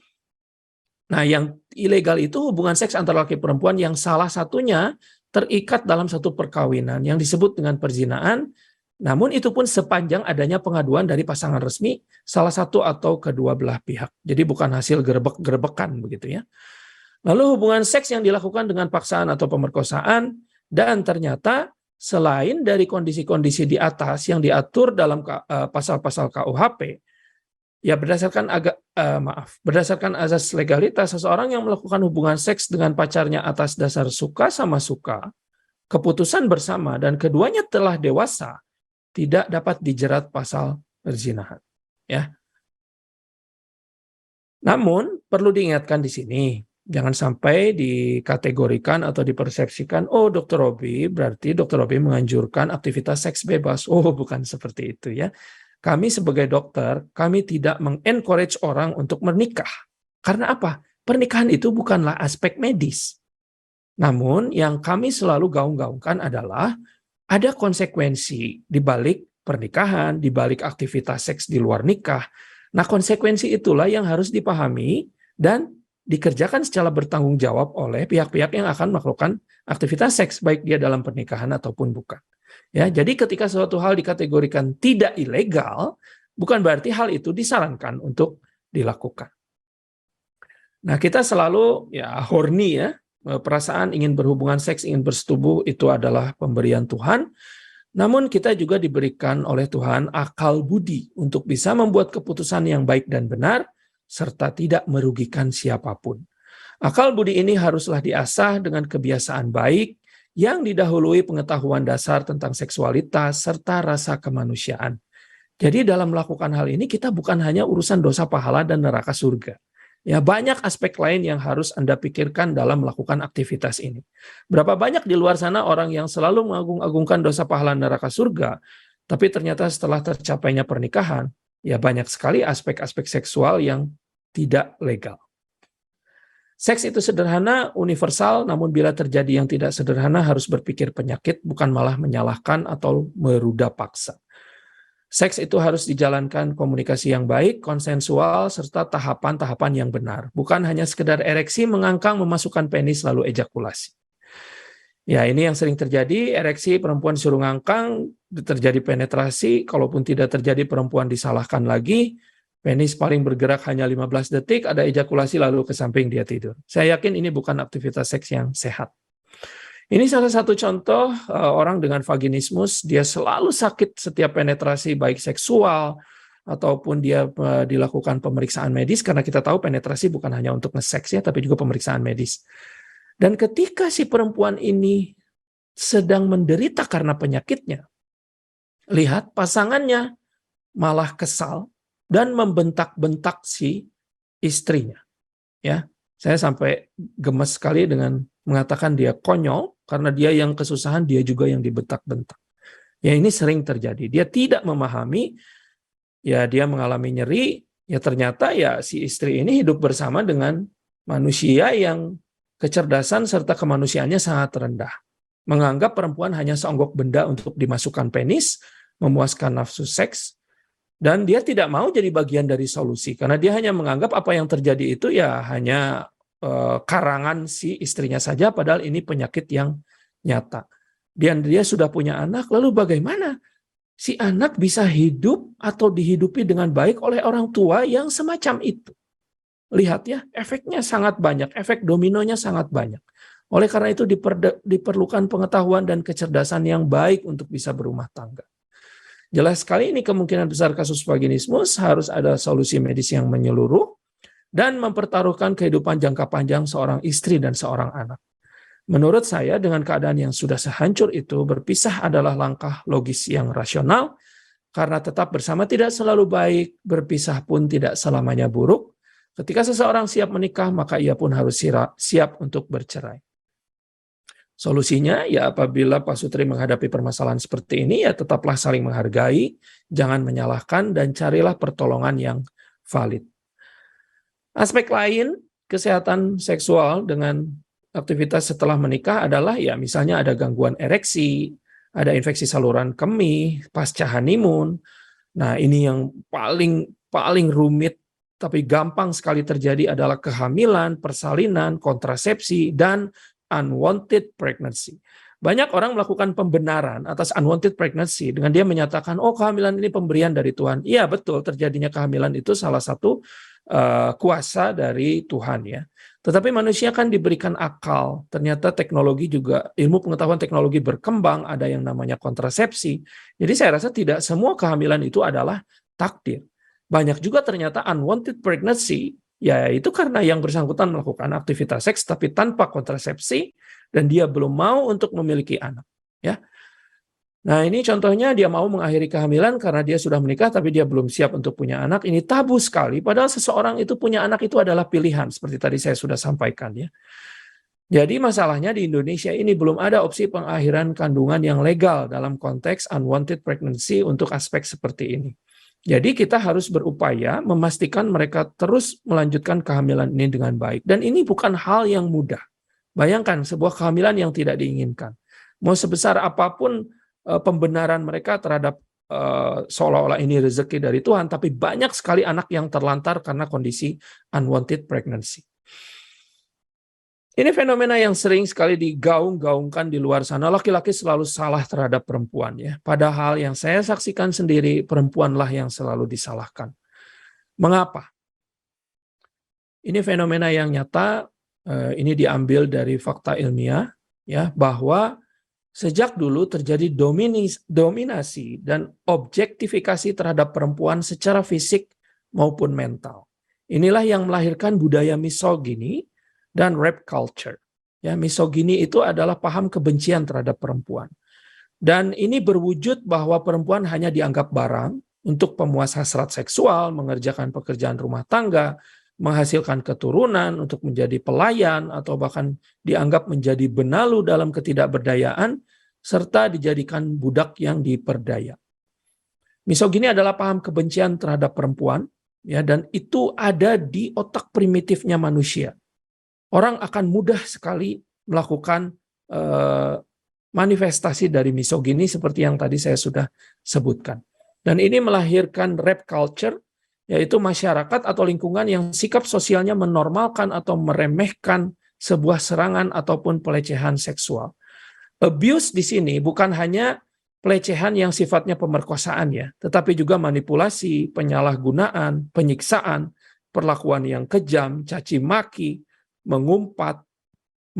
nah yang ilegal itu hubungan seks antara laki perempuan yang salah satunya terikat dalam satu perkawinan yang disebut dengan perzinaan. Namun itu pun sepanjang adanya pengaduan dari pasangan resmi, salah satu atau kedua belah pihak. Jadi bukan hasil gerebek-gerebekan begitu ya. Lalu hubungan seks yang dilakukan dengan paksaan atau pemerkosaan, dan ternyata selain dari kondisi-kondisi di atas yang diatur dalam pasal-pasal KUHP, ya berdasarkan azas legalitas, seseorang yang melakukan hubungan seks dengan pacarnya atas dasar suka sama suka, keputusan bersama, dan keduanya telah dewasa, tidak dapat dijerat pasal perzinahan. Ya. Namun perlu diingatkan di sini, jangan sampai dikategorikan atau dipersepsikan, oh Dr. Robi berarti Dr. Robi menganjurkan aktivitas seks bebas. Oh, bukan seperti itu ya. Kami sebagai dokter, kami tidak mengencourage orang untuk menikah. Karena apa? Pernikahan itu bukanlah aspek medis. Namun yang kami selalu gaung-gaungkan adalah ada konsekuensi di balik pernikahan, di balik aktivitas seks di luar nikah. Nah, konsekuensi itulah yang harus dipahami dan dikerjakan secara bertanggung jawab oleh pihak-pihak yang akan melakukan aktivitas seks, baik dia dalam pernikahan ataupun bukan. Ya, jadi ketika suatu hal dikategorikan tidak ilegal, bukan berarti hal itu disarankan untuk dilakukan. Nah, kita selalu ya horny ya, perasaan ingin berhubungan seks, ingin bersetubuh itu adalah pemberian Tuhan. Namun kita juga diberikan oleh Tuhan akal budi untuk bisa membuat keputusan yang baik dan benar, serta tidak merugikan siapapun. Akal budi ini haruslah diasah dengan kebiasaan baik yang didahului pengetahuan dasar tentang seksualitas serta rasa kemanusiaan. Jadi dalam melakukan hal ini kita bukan hanya urusan dosa pahala dan neraka surga. Ya, banyak aspek lain yang harus Anda pikirkan dalam melakukan aktivitas ini. Berapa banyak di luar sana orang yang selalu mengagung-agungkan dosa pahala neraka surga, tapi ternyata setelah tercapainya pernikahan, ya banyak sekali aspek-aspek seksual yang tidak legal. Seks itu sederhana, universal, namun bila terjadi yang tidak sederhana harus berpikir penyakit, bukan malah menyalahkan atau meruda paksa. Seks itu harus dijalankan komunikasi yang baik, konsensual, serta tahapan-tahapan yang benar. Bukan hanya sekedar ereksi, mengangkang, memasukkan penis, lalu ejakulasi. Ya, ini yang sering terjadi, ereksi perempuan disuruh ngangkang, terjadi penetrasi, kalaupun tidak terjadi perempuan disalahkan lagi, penis paling bergerak hanya 15 detik, ada ejakulasi lalu ke samping dia tidur. Saya yakin ini bukan aktivitas seks yang sehat. Ini salah satu contoh orang dengan vaginismus, dia selalu sakit setiap penetrasi baik seksual ataupun dia dilakukan pemeriksaan medis, karena kita tahu penetrasi bukan hanya untuk nge-seks ya, tapi juga pemeriksaan medis. Dan ketika si perempuan ini sedang menderita karena penyakitnya, lihat pasangannya malah kesal dan membentak-bentak si istrinya. Ya, Saya sampai gemes sekali dengan mengatakan dia konyol, karena dia yang kesusahan, dia juga yang dibentak-bentak. Ya ini sering terjadi. Dia tidak memahami, ya dia mengalami nyeri, ya ternyata ya si istri ini hidup bersama dengan manusia yang kecerdasan serta kemanusiaannya sangat rendah. Menganggap perempuan hanya seonggok benda untuk dimasukkan penis, memuaskan nafsu seks, dan dia tidak mau jadi bagian dari solusi, karena dia hanya menganggap apa yang terjadi itu ya hanya karangan si istrinya saja, padahal ini penyakit yang nyata. Dan dia sudah punya anak, lalu bagaimana si anak bisa hidup atau dihidupi dengan baik oleh orang tua yang semacam itu? Lihat ya, efeknya sangat banyak, efek dominonya sangat banyak. Oleh karena itu diperlukan pengetahuan dan kecerdasan yang baik untuk bisa berumah tangga. Jelas sekali ini kemungkinan besar kasus vaginismus, harus ada solusi medis yang menyeluruh dan mempertaruhkan kehidupan jangka panjang seorang istri dan seorang anak. Menurut saya dengan keadaan yang sudah sehancur itu, berpisah adalah langkah logis yang rasional, karena tetap bersama tidak selalu baik, berpisah pun tidak selamanya buruk. Ketika seseorang siap menikah, maka ia pun harus siap untuk bercerai. Solusinya, ya apabila Pak Sutri menghadapi permasalahan seperti ini, ya tetaplah saling menghargai, jangan menyalahkan, dan carilah pertolongan yang valid. Aspek lain, kesehatan seksual dengan aktivitas setelah menikah adalah ya misalnya ada gangguan ereksi, ada infeksi saluran kemih, pasca honeymoon. Nah ini yang paling rumit, tapi gampang sekali terjadi adalah kehamilan, persalinan, kontrasepsi, dan unwanted pregnancy. Banyak orang melakukan pembenaran atas unwanted pregnancy dengan dia menyatakan, oh kehamilan ini pemberian dari Tuhan. Iya betul, terjadinya kehamilan itu salah satu kuasa dari Tuhan ya. Tetapi manusia kan diberikan akal. Ternyata teknologi juga, ilmu pengetahuan teknologi berkembang, ada yang namanya kontrasepsi. Jadi saya rasa tidak semua kehamilan itu adalah takdir. Banyak juga ternyata unwanted pregnancy, ya itu karena yang bersangkutan melakukan aktivitas seks tapi tanpa kontrasepsi dan dia belum mau untuk memiliki anak, ya. Nah, ini contohnya dia mau mengakhiri kehamilan karena dia sudah menikah tapi dia belum siap untuk punya anak. Ini tabu sekali, padahal seseorang itu punya anak itu adalah pilihan seperti tadi saya sudah sampaikan ya. Jadi masalahnya di Indonesia ini belum ada opsi pengakhiran kandungan yang legal dalam konteks unwanted pregnancy untuk aspek seperti ini. Jadi kita harus berupaya memastikan mereka terus melanjutkan kehamilan ini dengan baik. Dan ini bukan hal yang mudah. Bayangkan sebuah kehamilan yang tidak diinginkan. Mau sebesar apapun pembenaran mereka terhadap seolah-olah ini rezeki dari Tuhan, tapi banyak sekali anak yang terlantar karena kondisi unwanted pregnancy. Ini fenomena yang sering sekali digaung-gaungkan di luar sana, laki-laki selalu salah terhadap perempuan ya. Padahal yang saya saksikan sendiri, perempuanlah yang selalu disalahkan. Mengapa? Ini fenomena yang nyata, ini diambil dari fakta ilmiah ya, bahwa sejak dulu terjadi dominasi dan objektifikasi terhadap perempuan secara fisik maupun mental. Inilah yang melahirkan budaya misogini dan rape culture. Ya, misogini itu adalah paham kebencian terhadap perempuan. Dan ini berwujud bahwa perempuan hanya dianggap barang untuk pemuas hasrat seksual, mengerjakan pekerjaan rumah tangga, menghasilkan keturunan, untuk menjadi pelayan, atau bahkan dianggap menjadi benalu dalam ketidakberdayaan, serta dijadikan budak yang diperdaya. Misogini adalah paham kebencian terhadap perempuan, ya, dan itu ada di otak primitifnya manusia. Orang akan mudah sekali melakukan manifestasi dari misogini seperti yang tadi saya sudah sebutkan. Dan ini melahirkan rape culture, yaitu masyarakat atau lingkungan yang sikap sosialnya menormalkan atau meremehkan sebuah serangan ataupun pelecehan seksual. Abuse di sini bukan hanya pelecehan yang sifatnya pemerkosaan ya, tetapi juga manipulasi, penyalahgunaan, penyiksaan, perlakuan yang kejam, caci maki, mengumpat,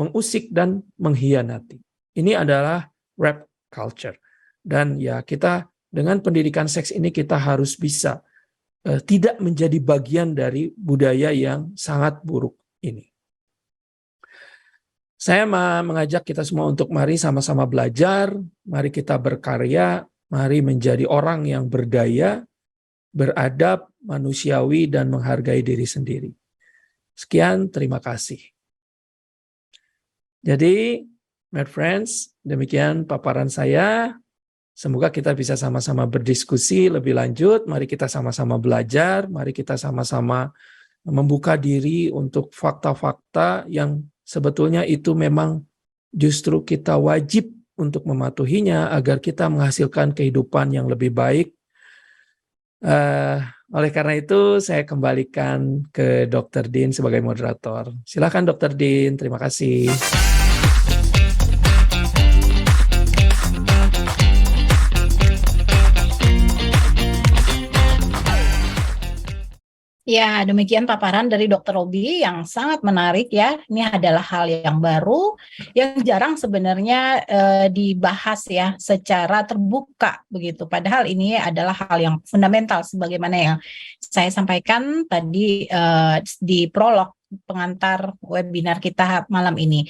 mengusik, dan mengkhianati. Ini adalah rape culture. Dan ya kita dengan pendidikan seks ini kita harus bisa tidak menjadi bagian dari budaya yang sangat buruk ini. Saya mengajak kita semua untuk mari sama-sama belajar, mari kita berkarya, mari menjadi orang yang berdaya, beradab, manusiawi, dan menghargai diri sendiri. Sekian, terima kasih. Jadi, my friends, demikian paparan saya. Semoga kita bisa sama-sama berdiskusi lebih lanjut. Mari kita sama-sama belajar, mari kita sama-sama membuka diri untuk fakta-fakta yang sebetulnya itu memang justru kita wajib untuk mematuhinya agar kita menghasilkan kehidupan yang lebih baik. Oleh karena itu, saya kembalikan ke Dr. Din sebagai moderator. Silakan Dr. Din, terima kasih. Ya, demikian paparan dari Dr. Robi yang sangat menarik ya. Ini adalah hal yang baru, yang jarang sebenarnya dibahas ya secara terbuka begitu. Padahal ini adalah hal yang fundamental sebagaimana yang saya sampaikan tadi di prolog pengantar webinar kita malam ini.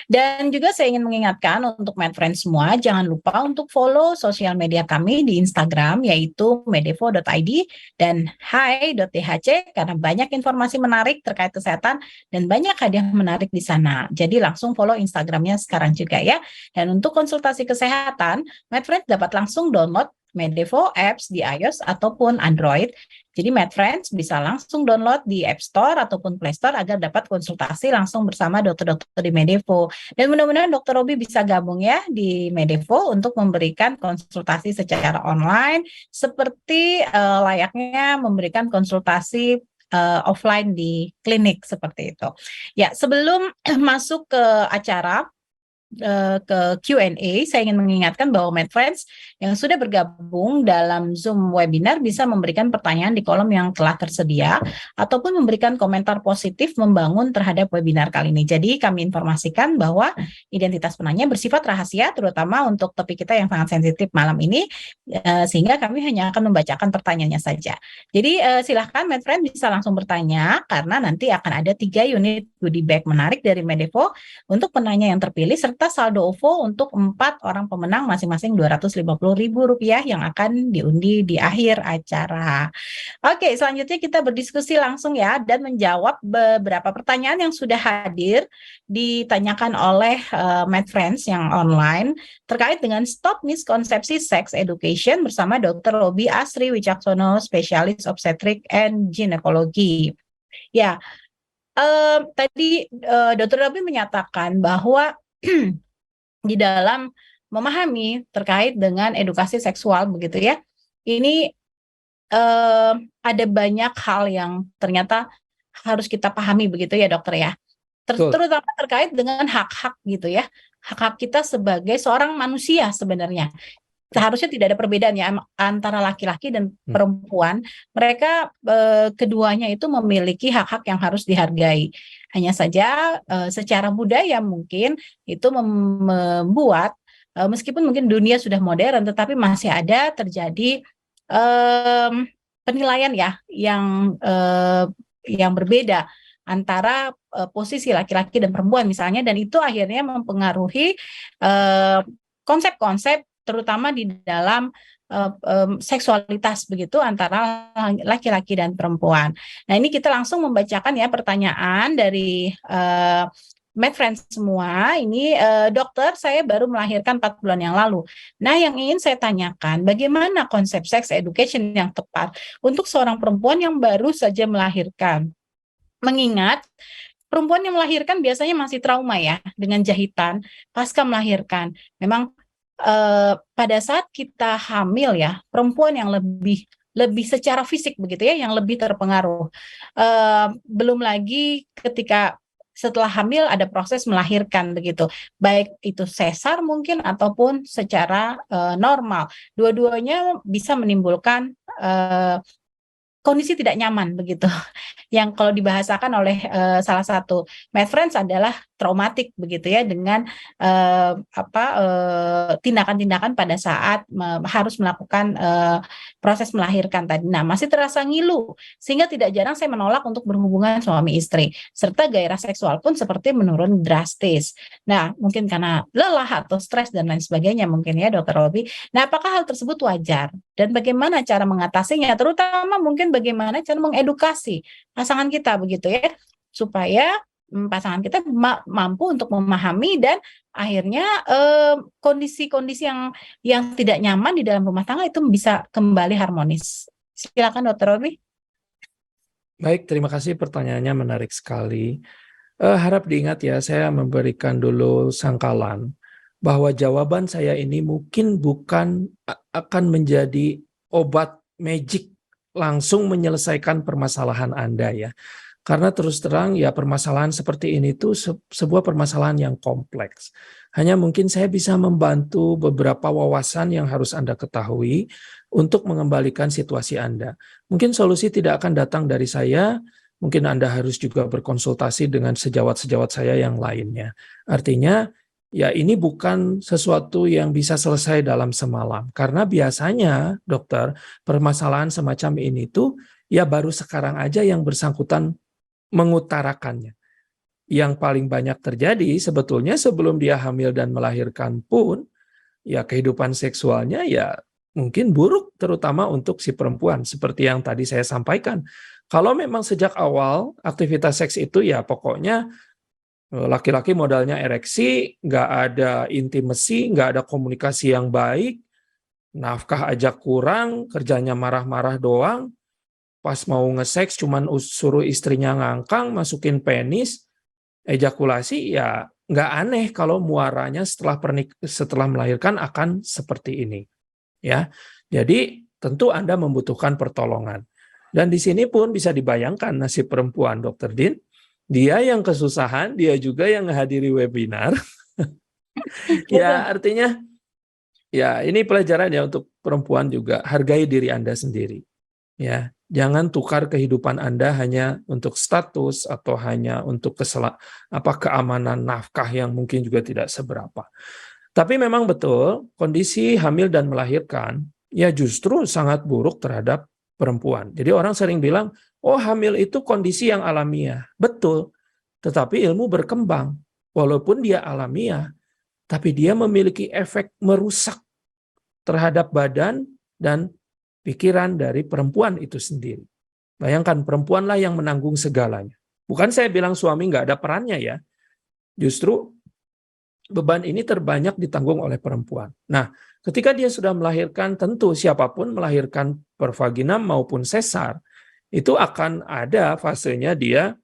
Dan juga saya ingin mengingatkan untuk MedFriends semua, jangan lupa untuk follow sosial media kami di Instagram yaitu medevo.id dan hai.dhc karena banyak informasi menarik terkait kesehatan dan banyak hadiah menarik di sana. Jadi langsung follow Instagramnya sekarang juga ya. Dan untuk konsultasi kesehatan, MedFriends dapat langsung download Medevo apps di iOS ataupun Android. Jadi MedFriends bisa langsung download di App Store ataupun Play Store agar dapat konsultasi langsung bersama dokter-dokter di Medevo. Dan mudah-mudahan Dr. Robi bisa gabung ya di Medevo untuk memberikan konsultasi secara online seperti layaknya memberikan konsultasi offline di klinik seperti itu. Ya, sebelum masuk ke acara ke Q&A, saya ingin mengingatkan bahwa MedFriends yang sudah bergabung dalam Zoom webinar bisa memberikan pertanyaan di kolom yang telah tersedia ataupun memberikan komentar positif membangun terhadap webinar kali ini. Jadi kami informasikan bahwa identitas penanya bersifat rahasia terutama untuk topik kita yang sangat sensitif malam ini, sehingga kami hanya akan membacakan pertanyaannya saja. Jadi silahkan MedFriends bisa langsung bertanya karena nanti akan ada 3 unit goodie bag menarik dari Medevo untuk penanya yang terpilih serta saldo OVO untuk 4 orang pemenang masing-masing Rp250.000 yang akan diundi di akhir acara. Oke, selanjutnya kita berdiskusi langsung ya dan menjawab beberapa pertanyaan yang sudah hadir ditanyakan oleh MedFriends yang online terkait dengan stop miskonsepsi sex education bersama Dr. Robi Asri Wicaksono, spesialis obstetrik and ginekologi. Ya, tadi Dr. Robi menyatakan bahwa di dalam memahami terkait dengan edukasi seksual begitu ya, ini ada banyak hal yang ternyata harus kita pahami begitu ya dokter ya, terutama terkait dengan hak-hak gitu ya, hak-hak kita sebagai seorang manusia sebenarnya. Seharusnya tidak ada perbedaan ya antara laki-laki dan perempuan. Mereka keduanya itu memiliki hak-hak yang harus dihargai. Hanya saja secara budaya mungkin itu membuat meskipun mungkin dunia sudah modern, tetapi masih ada terjadi penilaian ya yang berbeda antara posisi laki-laki dan perempuan misalnya, dan itu akhirnya mempengaruhi konsep-konsep terutama di dalam seksualitas begitu antara laki-laki dan perempuan. Nah, ini kita langsung membacakan ya pertanyaan dari MedFriends semua. Ini dokter, saya baru melahirkan 4 bulan yang lalu. Nah, yang ingin saya tanyakan, bagaimana konsep sex education yang tepat untuk seorang perempuan yang baru saja melahirkan? Mengingat perempuan yang melahirkan biasanya masih trauma ya dengan jahitan pasca melahirkan. Memang pada saat kita hamil ya, perempuan yang lebih secara fisik begitu ya, yang lebih terpengaruh. Belum lagi ketika setelah hamil ada proses melahirkan begitu, baik itu sesar mungkin ataupun secara normal. Dua-duanya bisa menimbulkan kondisi tidak nyaman begitu. Yang kalau dibahasakan oleh salah satu MedFriends adalah traumatik begitu ya, dengan tindakan-tindakan pada saat harus melakukan proses melahirkan tadi. Nah, masih terasa ngilu sehingga tidak jarang saya menolak untuk berhubungan suami istri, serta gairah seksual pun seperti menurun drastis. Nah, mungkin karena lelah atau stres dan lain sebagainya mungkin ya Dr. Robi. Nah, apakah hal tersebut wajar dan bagaimana cara mengatasinya, terutama mungkin bagaimana cara mengedukasi pasangan kita begitu ya, supaya pasangan kita mampu untuk memahami dan akhirnya kondisi-kondisi yang tidak nyaman di dalam rumah tangga itu bisa kembali harmonis. Silakan Dr. Robi. Baik, terima kasih, pertanyaannya menarik sekali. Harap diingat ya, saya memberikan dulu sangkalan bahwa jawaban saya ini mungkin bukan akan menjadi obat magic langsung menyelesaikan permasalahan Anda ya. Karena terus terang ya permasalahan seperti ini tuh sebuah permasalahan yang kompleks. Hanya mungkin saya bisa membantu beberapa wawasan yang harus Anda ketahui untuk mengembalikan situasi Anda. Mungkin solusi tidak akan datang dari saya, mungkin Anda harus juga berkonsultasi dengan sejawat-sejawat saya yang lainnya. Artinya ya ini bukan sesuatu yang bisa selesai dalam semalam. Karena biasanya dokter, permasalahan semacam ini tuh ya baru sekarang aja yang bersangkutan mengutarakannya. Yang paling banyak terjadi sebetulnya sebelum dia hamil dan melahirkan pun, ya kehidupan seksualnya ya mungkin buruk, terutama untuk si perempuan. Seperti yang tadi saya sampaikan. Kalau memang sejak awal aktivitas seks itu ya pokoknya laki-laki modalnya ereksi, nggak ada intimasi, nggak ada komunikasi yang baik, nafkah aja kurang, kerjanya marah-marah doang, pas mau nge-seks cuman suruh istrinya ngangkang, masukin penis, ejakulasi, ya nggak aneh kalau muaranya setelah melahirkan akan seperti ini. Ya, jadi tentu Anda membutuhkan pertolongan. Dan di sini pun bisa dibayangkan nasib perempuan, Dr. Din. Dia yang kesusahan, dia juga yang menghadiri webinar. Ya, artinya ya ini pelajaran ya untuk perempuan juga, hargai diri Anda sendiri. Ya, jangan tukar kehidupan Anda hanya untuk status atau hanya untuk keamanan nafkah yang mungkin juga tidak seberapa. Tapi memang betul kondisi hamil dan melahirkan ya justru sangat buruk terhadap perempuan. Jadi orang sering bilang, oh hamil itu kondisi yang alamiah. Betul, tetapi ilmu berkembang. Walaupun dia alamiah, tapi dia memiliki efek merusak terhadap badan dan pikiran dari perempuan itu sendiri. Bayangkan, perempuanlah yang menanggung segalanya. Bukan saya bilang suami nggak ada perannya ya. Justru beban ini terbanyak ditanggung oleh perempuan. Nah, ketika dia sudah melahirkan, tentu siapapun melahirkan per vaginam maupun sesar, itu akan ada fasenya dia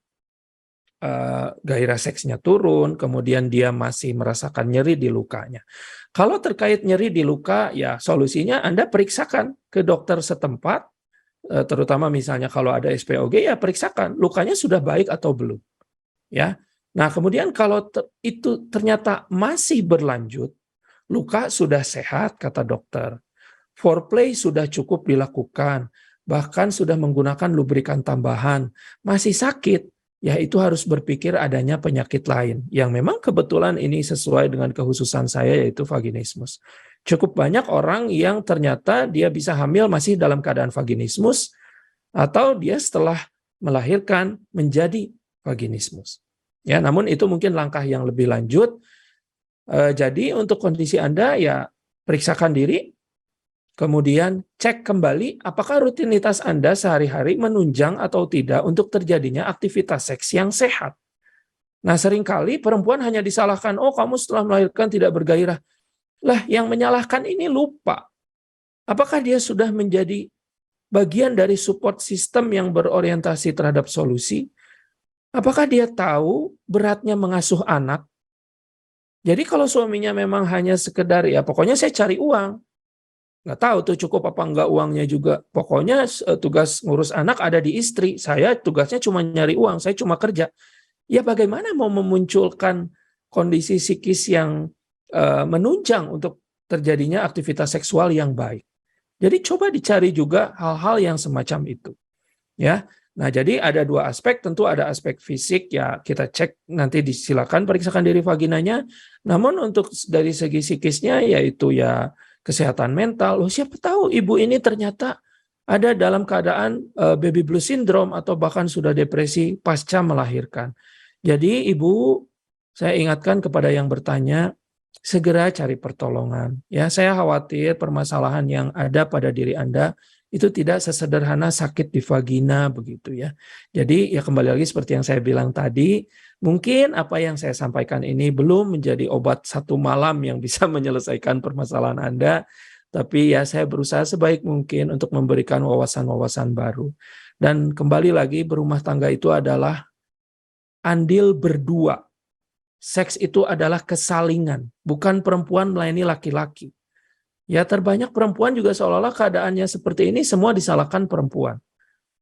gairah seksnya turun, kemudian dia masih merasakan nyeri di lukanya. Kalau terkait nyeri di luka, ya solusinya Anda periksakan ke dokter setempat, terutama misalnya kalau ada SPOG, ya periksakan lukanya sudah baik atau belum. Ya. Nah, kemudian kalau itu ternyata masih berlanjut, luka sudah sehat, kata dokter. Foreplay sudah cukup dilakukan, bahkan sudah menggunakan lubrikan tambahan, masih sakit, ya itu harus berpikir adanya penyakit lain, yang memang kebetulan ini sesuai dengan kehususan saya, yaitu vaginismus. Cukup banyak orang yang ternyata dia bisa hamil masih dalam keadaan vaginismus, atau dia setelah melahirkan menjadi vaginismus. Ya, namun itu mungkin langkah yang lebih lanjut. Jadi untuk kondisi Anda ya periksakan diri, kemudian cek kembali apakah rutinitas Anda sehari-hari menunjang atau tidak untuk terjadinya aktivitas seks yang sehat. Nah, seringkali perempuan hanya disalahkan, oh kamu setelah melahirkan tidak bergairah. Lah, yang menyalahkan ini lupa. Apakah dia sudah menjadi bagian dari support system yang berorientasi terhadap solusi? Apakah dia tahu beratnya mengasuh anak? Jadi kalau suaminya memang hanya sekedar ya pokoknya saya cari uang, nggak tahu tuh cukup apa enggak uangnya juga. Pokoknya tugas ngurus anak ada di istri, saya tugasnya cuma nyari uang, saya cuma kerja. Ya bagaimana mau memunculkan kondisi psikis yang menunjang untuk terjadinya aktivitas seksual yang baik. Jadi coba dicari juga hal-hal yang semacam itu. Ya. Nah, jadi ada dua aspek, tentu ada aspek fisik, ya kita cek nanti silakan periksakan diri vaginanya. Namun untuk dari segi psikisnya, yaitu ya kesehatan mental, loh siapa tahu ibu ini ternyata ada dalam keadaan baby blues syndrome atau bahkan sudah depresi pasca melahirkan. Jadi ibu, saya ingatkan kepada yang bertanya, segera cari pertolongan. Ya, saya khawatir permasalahan yang ada pada diri Anda itu tidak sesederhana sakit di vagina begitu ya. Jadi ya kembali lagi seperti yang saya bilang tadi, mungkin apa yang saya sampaikan ini belum menjadi obat satu malam yang bisa menyelesaikan permasalahan Anda, tapi ya saya berusaha sebaik mungkin untuk memberikan wawasan-wawasan baru. Dan kembali lagi, berumah tangga itu adalah andil berdua. Seks itu adalah kesalingan, bukan perempuan melayani laki-laki. Ya terbanyak perempuan juga seolah-olah keadaannya seperti ini semua disalahkan perempuan.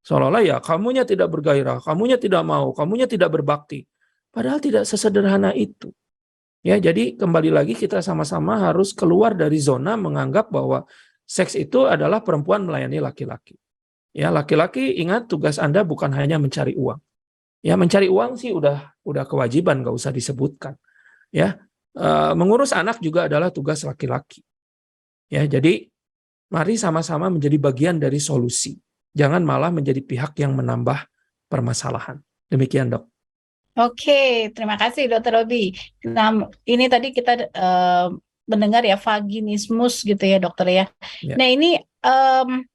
Seolah-olah ya kamunya tidak bergairah, kamunya tidak mau, kamunya tidak berbakti. Padahal tidak sesederhana itu. Ya, jadi kembali lagi kita sama-sama harus keluar dari zona menganggap bahwa seks itu adalah perempuan melayani laki-laki. Ya, laki-laki ingat tugas Anda bukan hanya mencari uang. Ya, mencari uang sih udah kewajiban, nggak usah disebutkan. Ya, mengurus anak juga adalah tugas laki-laki. Ya, jadi mari sama-sama menjadi bagian dari solusi. Jangan malah menjadi pihak yang menambah permasalahan. Demikian, Dok. Oke, terima kasih Dokter Robi. Nah, ini tadi kita mendengar ya vaginismus gitu ya dokter ya. Ya. Nah ini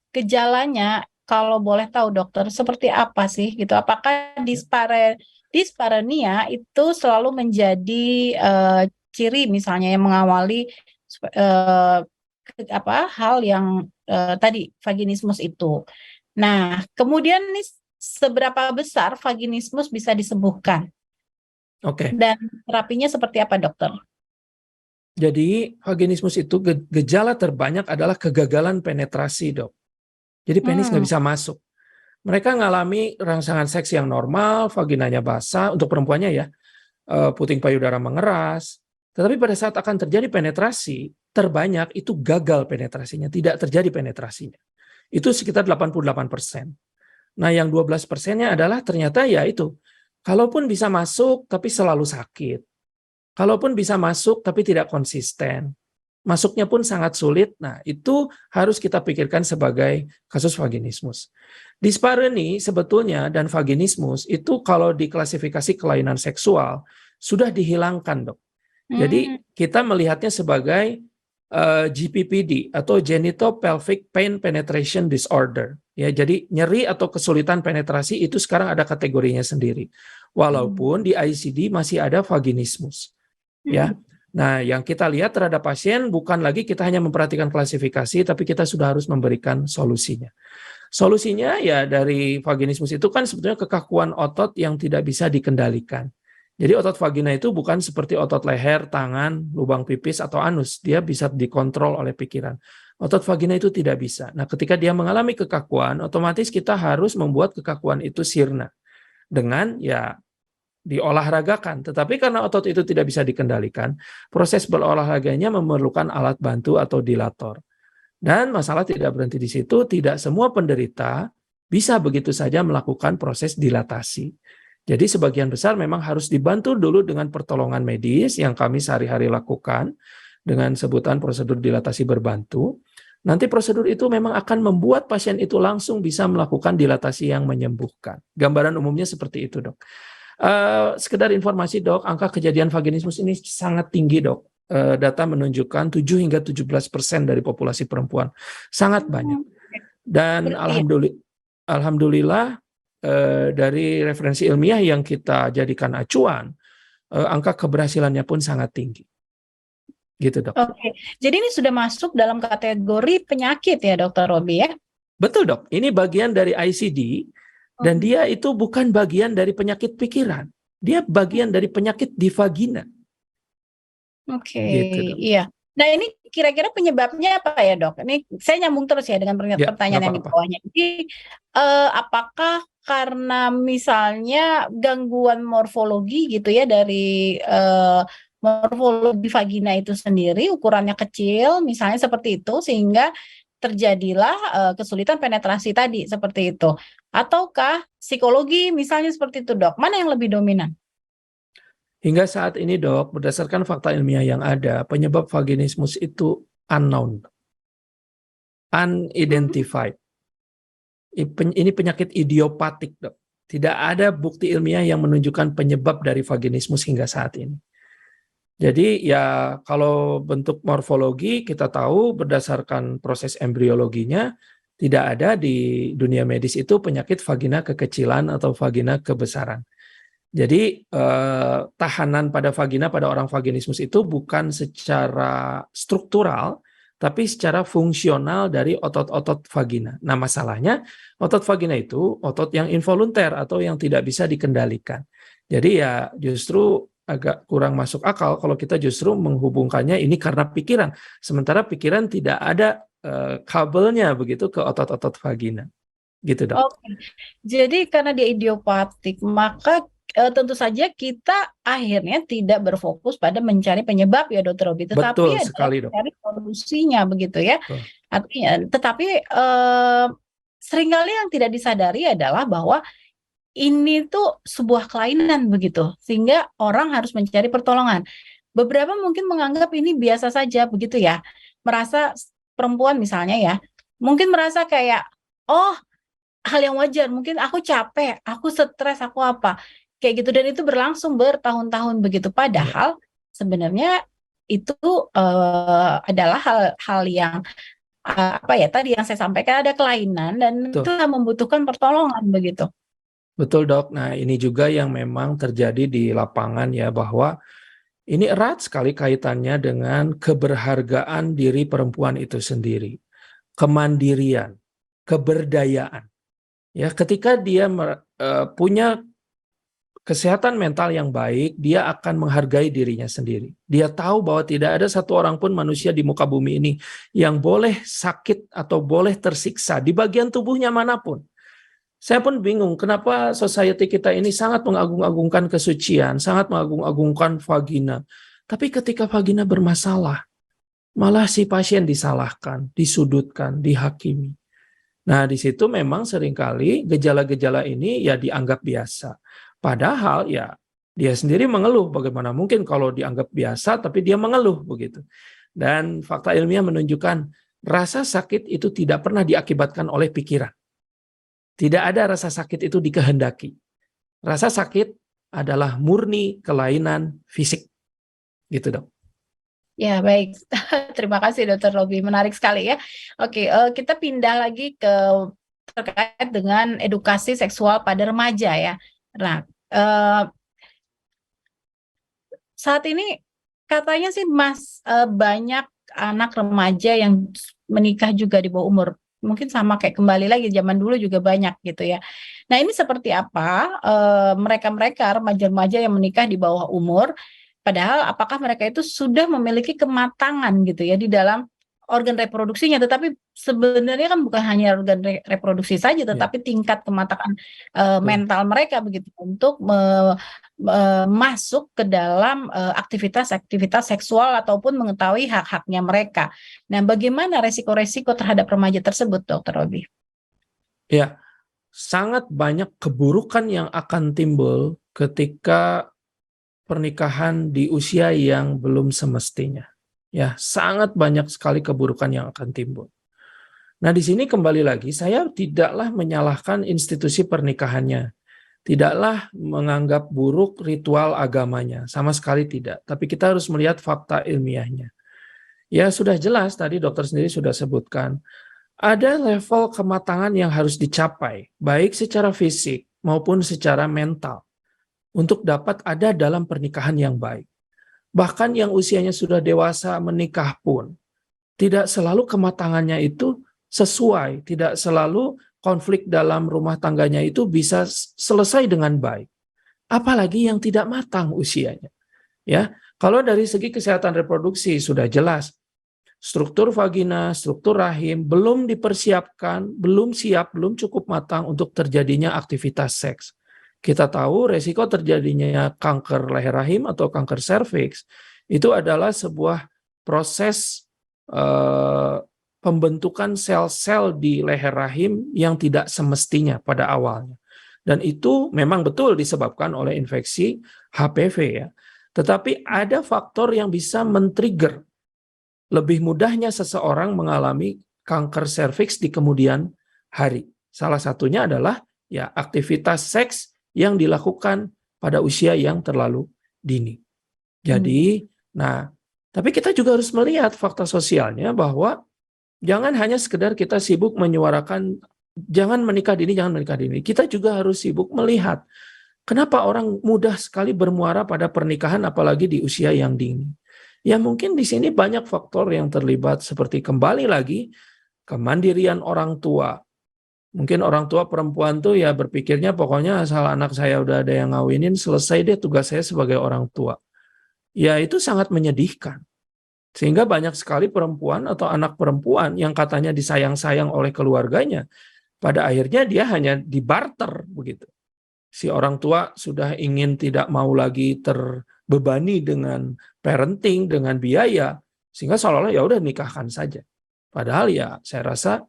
gejalanya kalau boleh tahu dokter seperti apa sih gitu? Apakah dispareunia itu selalu menjadi ciri misalnya yang mengawali hal yang tadi vaginismus itu. Nah, kemudian nih seberapa besar vaginismus bisa disembuhkan? Oke. Dan terapinya seperti apa, dokter? Jadi vaginismus itu gejala terbanyak adalah kegagalan penetrasi, Dok. Jadi penis nggak bisa masuk. Mereka ngalami rangsangan seks yang normal, vaginanya basah, untuk perempuannya ya, puting payudara mengeras. Tetapi pada saat akan terjadi penetrasi, terbanyak itu gagal penetrasinya, tidak terjadi penetrasinya. Itu sekitar 88%. Nah, yang 12%-nya adalah ternyata ya itu, kalaupun bisa masuk tapi selalu sakit. Kalaupun bisa masuk tapi tidak konsisten. Masuknya pun sangat sulit. Nah, itu harus kita pikirkan sebagai kasus vaginismus. Dispareunia sebetulnya dan vaginismus itu kalau diklasifikasi kelainan seksual sudah dihilangkan, Dok. Jadi kita melihatnya sebagai GPPD atau Genitopelvic Pain Penetration Disorder. Ya, jadi nyeri atau kesulitan penetrasi itu sekarang ada kategorinya sendiri. Walaupun di ICD masih ada vaginismus. Ya. Nah, yang kita lihat terhadap pasien bukan lagi kita hanya memperhatikan klasifikasi, tapi kita sudah harus memberikan solusinya. Solusinya ya dari vaginismus itu kan sebetulnya kekakuan otot yang tidak bisa dikendalikan. Jadi otot vagina itu bukan seperti otot leher, tangan, lubang pipis, atau anus. Dia bisa dikontrol oleh pikiran. Otot vagina itu tidak bisa. Nah, ketika dia mengalami kekakuan, otomatis kita harus membuat kekakuan itu sirna. Dengan ya diolahragakan. Tetapi karena otot itu tidak bisa dikendalikan, proses berolahraganya memerlukan alat bantu atau dilator. Dan masalah tidak berhenti di situ, tidak semua penderita bisa begitu saja melakukan proses dilatasi. Jadi sebagian besar memang harus dibantu dulu dengan pertolongan medis yang kami sehari-hari lakukan dengan sebutan prosedur dilatasi berbantu. Nanti prosedur itu memang akan membuat pasien itu langsung bisa melakukan dilatasi yang menyembuhkan. Gambaran umumnya seperti itu, Dok. Sekedar informasi, Dok, angka kejadian vaginismus ini sangat tinggi, Dok. Data menunjukkan 7 hingga 17% dari populasi perempuan. Sangat banyak. Dan alhamdulillah dari referensi ilmiah yang kita jadikan acuan, angka keberhasilannya pun sangat tinggi. Gitu, Dok. Oke. Jadi ini sudah masuk dalam kategori penyakit ya, Dokter Robi ya? Betul, Dok. Ini bagian dari ICD dan dia itu bukan bagian dari penyakit pikiran. Dia bagian dari penyakit di vagina. Oke, Gitu, Dok. iya. Nah ini kira-kira penyebabnya apa ya, Dok? Ini saya nyambung terus ya dengan Ya, pertanyaan nggak yang di apa-apa. bawahnya. Jadi apakah karena misalnya gangguan morfologi gitu ya dari morfologi vagina itu sendiri ukurannya kecil misalnya seperti itu sehingga terjadilah kesulitan penetrasi tadi seperti itu. Ataukah psikologi misalnya seperti itu, Dok? Mana yang lebih dominan? Hingga saat ini, Dok, berdasarkan fakta ilmiah yang ada, penyebab vaginismus itu unknown, unidentified. Ini penyakit idiopatik, Dok. Tidak ada bukti ilmiah yang menunjukkan penyebab dari vaginismus hingga saat ini. Jadi ya kalau bentuk morfologi kita tahu berdasarkan proses embriologinya Tidak ada di dunia medis itu penyakit vagina kekecilan atau vagina kebesaran. Jadi tahanan pada vagina pada orang vaginismus itu bukan secara struktural, tapi secara fungsional dari otot-otot vagina. Nah, masalahnya otot vagina itu otot yang involunter atau yang tidak bisa dikendalikan. Jadi ya justru agak kurang masuk akal kalau kita justru menghubungkannya ini karena pikiran. Sementara pikiran tidak ada kabelnya begitu ke otot-otot vagina. Gitu, Dok. Oke, jadi karena dia idiopatik, maka tentu saja kita akhirnya tidak berfokus pada mencari penyebab ya Dokter Robi, tetapi Betul adalah sekali, Dok. mencari solusinya begitu ya. Betul. Artinya, tetapi seringkali yang tidak disadari adalah bahwa ini tuh sebuah kelainan begitu, sehingga orang harus mencari pertolongan. Beberapa mungkin menganggap ini biasa saja begitu ya, merasa perempuan misalnya ya, mungkin merasa kayak, oh hal yang wajar, mungkin aku capek, aku stres, aku apa, kayak gitu, dan itu berlangsung bertahun-tahun begitu. Padahal sebenarnya itu adalah hal yang apa ya tadi yang saya sampaikan, ada kelainan dan Betul. itu membutuhkan pertolongan begitu. Betul, Dok. Nah, ini juga yang memang terjadi di lapangan ya, bahwa ini erat sekali kaitannya dengan keberhargaan diri perempuan itu sendiri, kemandirian, keberdayaan. Ya, ketika dia punya kesehatan mental yang baik, dia akan menghargai dirinya sendiri. Dia tahu bahwa tidak ada satu orang pun manusia di muka bumi ini yang boleh sakit atau boleh tersiksa di bagian tubuhnya manapun. Saya pun bingung kenapa society kita ini sangat mengagung-agungkan kesucian, sangat mengagung-agungkan vagina. Tapi ketika vagina bermasalah, malah si pasien disalahkan, disudutkan, dihakimi. Nah, di situ memang seringkali gejala-gejala ini ya dianggap biasa. Padahal ya dia sendiri mengeluh, bagaimana mungkin kalau dianggap biasa tapi dia mengeluh begitu. Dan fakta ilmiah menunjukkan rasa sakit itu tidak pernah diakibatkan oleh pikiran. Tidak ada rasa sakit itu dikehendaki. Rasa sakit adalah murni kelainan fisik. Gitu, Dok. Ya, baik. Terima kasih Dokter Robi, menarik sekali ya. Oke, kita pindah lagi ke terkait dengan edukasi seksual pada remaja ya. Nah, saat ini katanya sih banyak anak remaja yang menikah juga di bawah umur. Mungkin sama kayak kembali lagi zaman dulu juga banyak gitu ya. Nah, ini seperti apa mereka-mereka remaja-remaja yang menikah di bawah umur, padahal apakah mereka itu sudah memiliki kematangan gitu ya di dalam organ reproduksinya, tetapi sebenarnya kan bukan hanya organ reproduksi saja, tetapi tingkat kematangan mental mereka begitu untuk masuk ke dalam aktivitas-aktivitas seksual ataupun mengetahui hak-haknya mereka. Nah, bagaimana resiko-resiko terhadap remaja tersebut, Dokter Robi? Ya, sangat banyak keburukan yang akan timbul ketika pernikahan di usia yang belum semestinya. Ya, sangat banyak sekali keburukan yang akan timbul. Nah, di sini kembali lagi, saya tidaklah menyalahkan institusi pernikahannya. Tidaklah menganggap buruk ritual agamanya, sama sekali tidak. Tapi kita harus melihat fakta ilmiahnya. Ya, sudah jelas tadi dokter sendiri sudah sebutkan, ada level kematangan yang harus dicapai, baik secara fisik maupun secara mental, untuk dapat ada dalam pernikahan yang baik. Bahkan yang usianya sudah dewasa menikah pun, tidak selalu kematangannya itu sesuai, tidak selalu konflik dalam rumah tangganya itu bisa selesai dengan baik. Apalagi yang tidak matang usianya. Ya, kalau dari segi kesehatan reproduksi sudah jelas, struktur vagina, struktur rahim belum dipersiapkan, belum siap, belum cukup matang untuk terjadinya aktivitas seks. Kita tahu resiko terjadinya kanker leher rahim atau kanker serviks itu adalah sebuah proses pembentukan sel-sel di leher rahim yang tidak semestinya pada awalnya. Dan itu memang betul disebabkan oleh infeksi HPV ya. Tetapi ada faktor yang bisa men-trigger lebih mudahnya seseorang mengalami kanker serviks di kemudian hari. Salah satunya adalah ya aktivitas seks yang dilakukan pada usia yang terlalu dini. Jadi, nah, tapi kita juga harus melihat fakta sosialnya bahwa Jangan hanya sekedar kita sibuk menyuarakan jangan menikah dini, jangan menikah dini. Kita juga harus sibuk melihat kenapa orang mudah sekali bermuara pada pernikahan apalagi di usia yang dini. Ya mungkin di sini banyak faktor yang terlibat seperti kembali lagi kemandirian orang tua. Mungkin orang tua perempuan tuh ya berpikirnya pokoknya asal anak saya udah ada yang ngawinin, selesai deh tugas saya sebagai orang tua. Ya itu sangat menyedihkan. Sehingga banyak sekali perempuan atau anak perempuan yang katanya disayang-sayang oleh keluarganya, pada akhirnya dia hanya dibarter begitu. Si orang tua sudah ingin tidak mau lagi terbebani dengan parenting, dengan biaya, sehingga seolah-olah ya udah nikahkan saja. Padahal ya saya rasa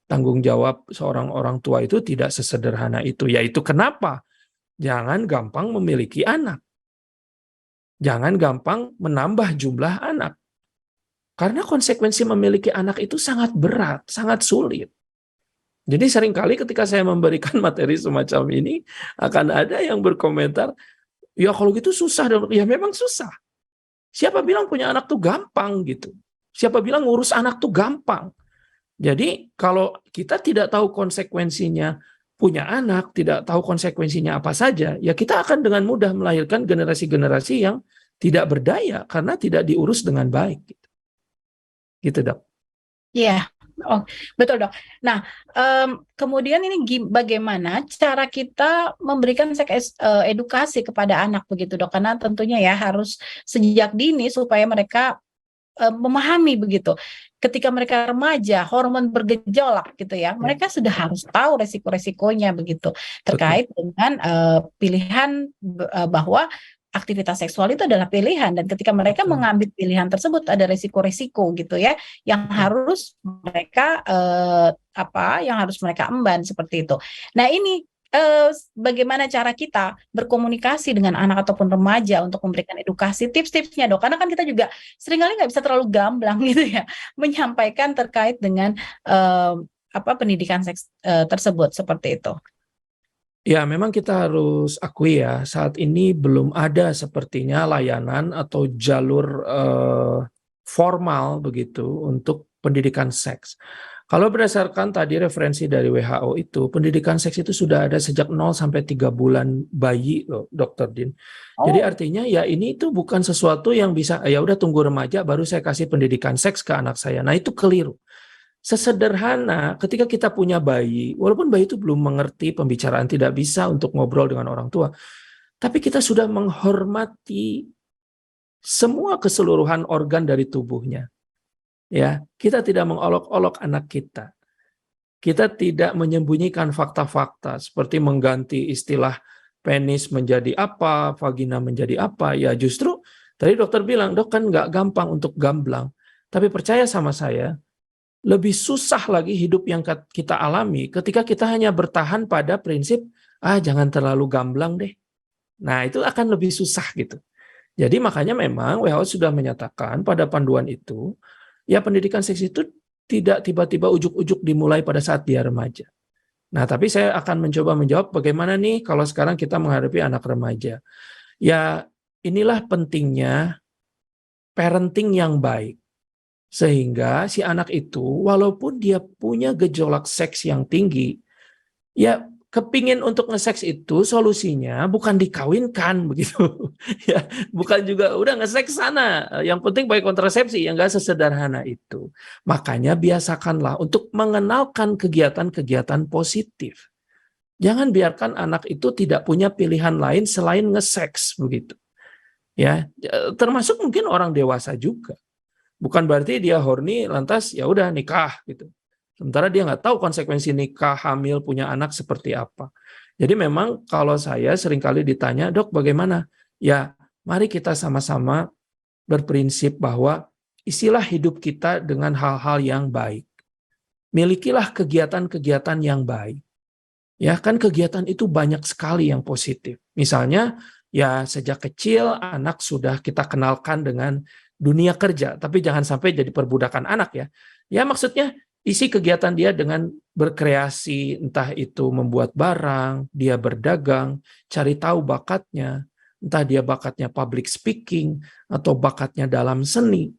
tanggung jawab seorang orang tua itu tidak sesederhana itu. Yaitu kenapa? Jangan gampang memiliki anak. Jangan gampang menambah jumlah anak. Karena konsekuensi memiliki anak itu sangat berat, sangat sulit. Jadi seringkali ketika saya memberikan materi semacam ini, akan ada yang berkomentar, ya kalau gitu susah dong. Ya memang susah. Siapa bilang punya anak tuh gampang gitu? Siapa bilang ngurus anak tuh gampang? Jadi kalau kita tidak tahu konsekuensinya punya anak, tidak tahu konsekuensinya apa saja, ya kita akan dengan mudah melahirkan generasi-generasi yang tidak berdaya karena tidak diurus dengan baik. Gitu, Dok. Iya, oh, betul dok. Nah, kemudian ini bagaimana cara kita memberikan edukasi kepada anak begitu dok? Karena tentunya ya harus sejak dini supaya mereka memahami begitu. Ketika mereka remaja, hormon bergejolak gitu ya, mereka sudah harus tahu resiko-resikonya begitu terkait dengan pilihan bahwa aktivitas seksual itu adalah pilihan, dan ketika mereka mengambil pilihan tersebut ada resiko-resiko gitu ya yang harus mereka yang harus mereka emban seperti itu. Nah ini bagaimana cara kita berkomunikasi dengan anak ataupun remaja untuk memberikan edukasi, tips-tipsnya dok, karena kan kita juga seringkali nggak bisa terlalu gamblang gitu ya menyampaikan terkait dengan pendidikan seks tersebut seperti itu. Ya, memang kita harus akui ya, saat ini belum ada sepertinya layanan atau jalur formal begitu untuk pendidikan seks. Kalau berdasarkan tadi referensi dari WHO itu, pendidikan seks itu sudah ada sejak 0 sampai 3 bulan bayi loh, Dr. Din. Jadi artinya ya ini itu bukan sesuatu yang bisa, ya udah tunggu remaja baru saya kasih pendidikan seks ke anak saya. Nah itu keliru. Sesederhana ketika kita punya bayi, walaupun bayi itu belum mengerti pembicaraan, tidak bisa untuk ngobrol dengan orang tua, tapi kita sudah menghormati semua keseluruhan organ dari tubuhnya. Ya, kita tidak mengolok-olok anak kita. Kita tidak menyembunyikan fakta-fakta seperti mengganti istilah penis menjadi apa, vagina menjadi apa. Ya justru tadi dokter bilang, dok kan nggak gampang untuk gamblang. Tapi percaya sama saya, lebih susah lagi hidup yang kita alami ketika kita hanya bertahan pada prinsip, jangan terlalu gamblang deh. Nah, itu akan lebih susah gitu. Jadi makanya memang WHO sudah menyatakan pada panduan itu, ya pendidikan seks itu tidak tiba-tiba ujuk-ujuk dimulai pada saat dia remaja. Nah, tapi saya akan mencoba menjawab bagaimana nih kalau sekarang kita menghadapi anak remaja. Ya, inilah pentingnya parenting yang baik. Sehingga si anak itu walaupun dia punya gejolak seks yang tinggi, ya kepingin untuk nge-seks itu solusinya bukan dikawinkan begitu. Ya, bukan juga udah nge-seks sana, yang penting pakai kontrasepsi, yang enggak sesederhana itu. Makanya biasakanlah untuk mengenalkan kegiatan-kegiatan positif. Jangan biarkan anak itu tidak punya pilihan lain selain nge-seks begitu. Ya, termasuk mungkin orang dewasa juga. Bukan berarti dia horny lantas ya udah nikah gitu. Sementara dia nggak tahu konsekuensi nikah, hamil, punya anak seperti apa. Jadi memang kalau saya seringkali ditanya, dok bagaimana? Ya mari kita sama-sama berprinsip bahwa isilah hidup kita dengan hal-hal yang baik. Milikilah kegiatan-kegiatan yang baik. Ya kan kegiatan itu banyak sekali yang positif. Misalnya ya sejak kecil anak sudah kita kenalkan dengan dunia kerja, tapi jangan sampai jadi perbudakan anak ya. Ya maksudnya isi kegiatan dia dengan berkreasi, entah itu membuat barang, dia berdagang, cari tahu bakatnya, entah dia bakatnya public speaking atau bakatnya dalam seni.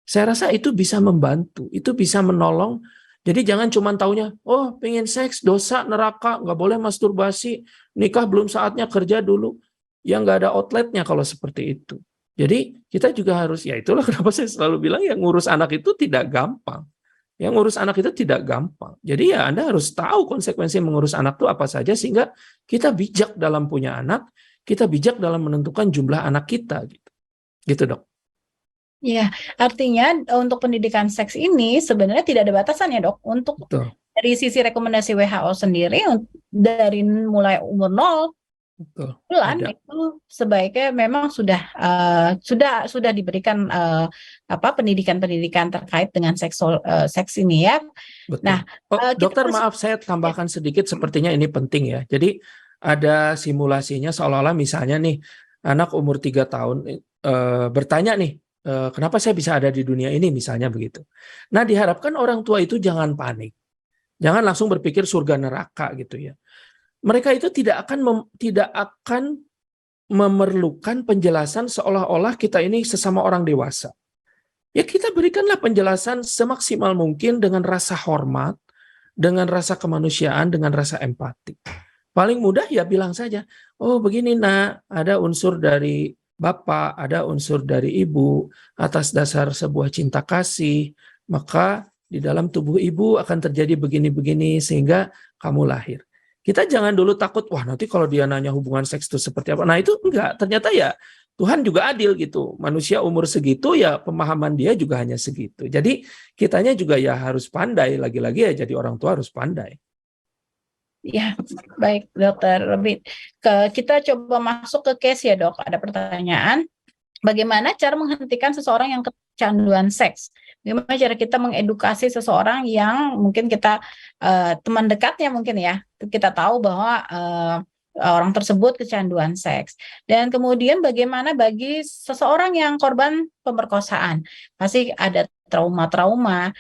Saya rasa itu bisa membantu, itu bisa menolong. Jadi jangan cuma taunya, oh pengen seks, dosa, neraka, nggak boleh masturbasi, nikah belum saatnya, kerja dulu. Ya nggak ada outletnya kalau seperti itu. Jadi kita juga harus, ya itulah kenapa saya selalu bilang ya ngurus anak itu tidak gampang. Yang ngurus anak itu tidak gampang. Jadi ya Anda harus tahu konsekuensi mengurus anak itu apa saja sehingga kita bijak dalam punya anak, kita bijak dalam menentukan jumlah anak kita gitu. Gitu, Dok. Iya, artinya untuk pendidikan seks ini sebenarnya tidak ada batasan ya dok. Untuk Betul. dari sisi rekomendasi WHO sendiri, dari mulai umur 0 Betul. bulan Ada. itu sebaiknya memang sudah diberikan pendidikan-pendidikan terkait dengan seks ini ya. Betul. Nah, kita Dokter, harus- maaf saya tambahkan sedikit, sepertinya ini penting ya. Jadi ada simulasinya seolah-olah misalnya nih anak umur 3 tahun bertanya nih, kenapa saya bisa ada di dunia ini misalnya begitu. Nah, diharapkan orang tua itu jangan panik. Jangan langsung berpikir surga neraka gitu ya. Mereka itu tidak akan memerlukan penjelasan seolah-olah kita ini sesama orang dewasa. Ya kita berikanlah penjelasan semaksimal mungkin dengan rasa hormat, dengan rasa kemanusiaan, dengan rasa empati. Paling mudah ya bilang saja, oh begini nak, ada unsur dari bapak, ada unsur dari ibu, atas dasar sebuah cinta kasih, maka di dalam tubuh ibu akan terjadi begini-begini sehingga kamu lahir. Kita jangan dulu takut, wah nanti kalau dia nanya hubungan seks itu seperti apa. Nah itu enggak, ternyata ya Tuhan juga adil gitu. Manusia umur segitu ya pemahaman dia juga hanya segitu. Jadi kitanya juga ya harus pandai, lagi-lagi ya jadi orang tua harus pandai. Ya, baik dokter. Kita coba masuk ke case ya dok. Ada pertanyaan, bagaimana cara menghentikan seseorang yang kecanduan seks? Bagaimana cara kita mengedukasi seseorang yang mungkin kita teman dekatnya mungkin ya, kita tahu bahwa orang tersebut kecanduan seks. Dan kemudian bagaimana bagi seseorang yang korban pemerkosaan? Pasti ada trauma-trauma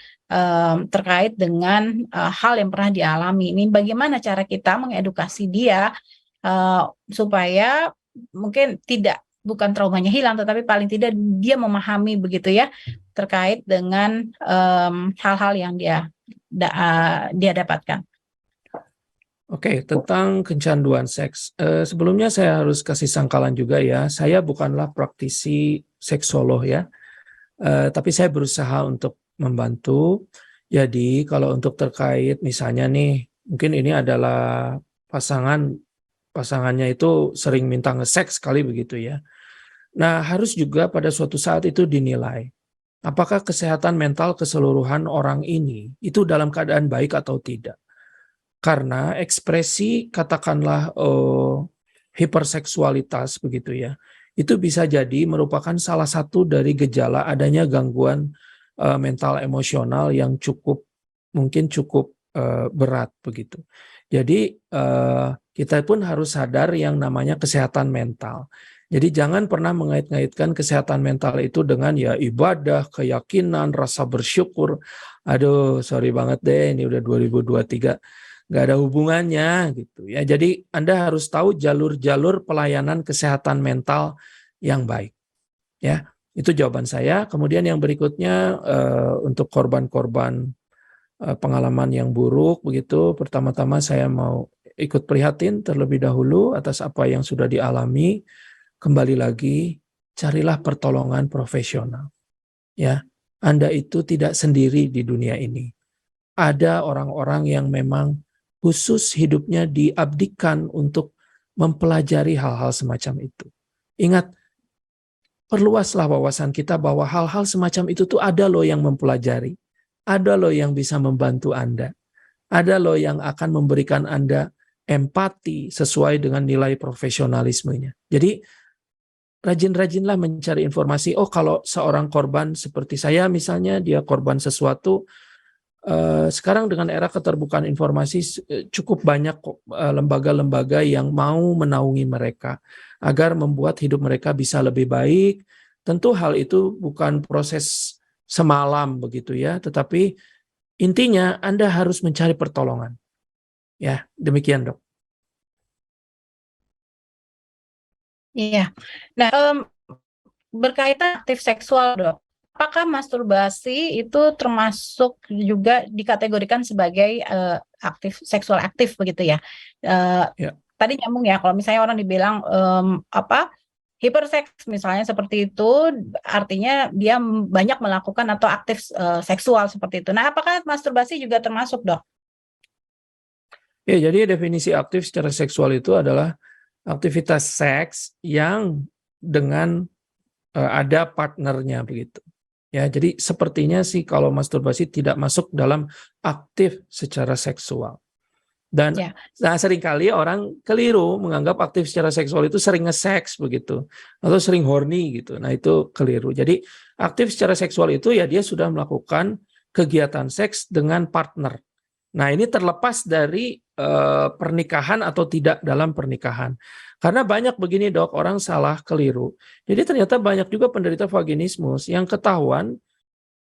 terkait dengan hal yang pernah dialami. Ini bagaimana cara kita mengedukasi dia supaya mungkin bukan traumanya hilang, tetapi paling tidak dia memahami begitu ya terkait dengan hal-hal yang dia dapatkan. Oke, tentang kecanduan seks. Sebelumnya saya harus kasih sangkalan juga ya. Saya bukanlah praktisi seksolog ya, tapi saya berusaha untuk membantu. Jadi kalau untuk terkait misalnya nih, mungkin ini adalah pasangannya itu sering minta nge-seks kali begitu ya. Nah, harus juga pada suatu saat itu dinilai apakah kesehatan mental keseluruhan orang ini itu dalam keadaan baik atau tidak. Karena ekspresi katakanlah hiperseksualitas begitu ya, itu bisa jadi merupakan salah satu dari gejala adanya gangguan mental emosional yang mungkin cukup berat begitu. Jadi kita pun harus sadar yang namanya kesehatan mental. Jadi jangan pernah mengait-ngaitkan kesehatan mental itu dengan ya ibadah, keyakinan, rasa bersyukur. Aduh, sorry banget deh, ini udah 2023. Nggak ada hubungannya gitu ya. Jadi Anda harus tahu jalur-jalur pelayanan kesehatan mental yang baik. Ya, itu jawaban saya. Kemudian yang berikutnya untuk korban-korban pengalaman yang buruk begitu, pertama-tama saya mau ikut prihatin terlebih dahulu atas apa yang sudah dialami. Kembali lagi, carilah pertolongan profesional. Ya, Anda itu tidak sendiri di dunia ini. Ada orang-orang yang memang khusus hidupnya diabdikan untuk mempelajari hal-hal semacam itu. Ingat, perluaslah wawasan kita bahwa hal-hal semacam itu tuh ada loh yang mempelajari. Ada loh yang bisa membantu Anda. Ada loh yang akan memberikan Anda empati sesuai dengan nilai profesionalismenya. Jadi, rajin-rajinlah mencari informasi. Oh, kalau seorang korban seperti saya misalnya, dia korban sesuatu, sekarang dengan era keterbukaan informasi cukup banyak lembaga-lembaga yang mau menaungi mereka agar membuat hidup mereka bisa lebih baik. Tentu hal itu bukan proses semalam begitu ya, tetapi intinya Anda harus mencari pertolongan. Ya, demikian dok. Iya. Nah, berkaitan aktif seksual dok. apakah masturbasi itu termasuk juga dikategorikan sebagai seksual aktif begitu ya? Ya. Tadi nyambung ya, kalau misalnya orang dibilang hiperseks misalnya seperti itu, artinya dia banyak melakukan atau aktif seksual seperti itu. Nah, apakah masturbasi juga termasuk, Dok? Ya, jadi definisi aktif secara seksual itu adalah aktivitas seks yang dengan ada partnernya begitu. Ya, jadi sepertinya sih kalau masturbasi tidak masuk dalam aktif secara seksual. Dan Ya. nah, seringkali orang keliru menganggap aktif secara seksual itu sering nge-seks begitu atau sering horny gitu. Nah, itu keliru. Jadi aktif secara seksual itu ya dia sudah melakukan kegiatan seks dengan partner. Nah, ini terlepas dari pernikahan atau tidak dalam pernikahan. Karena banyak begini, Dok, orang salah keliru. Jadi ternyata banyak juga penderita vaginismus yang ketahuan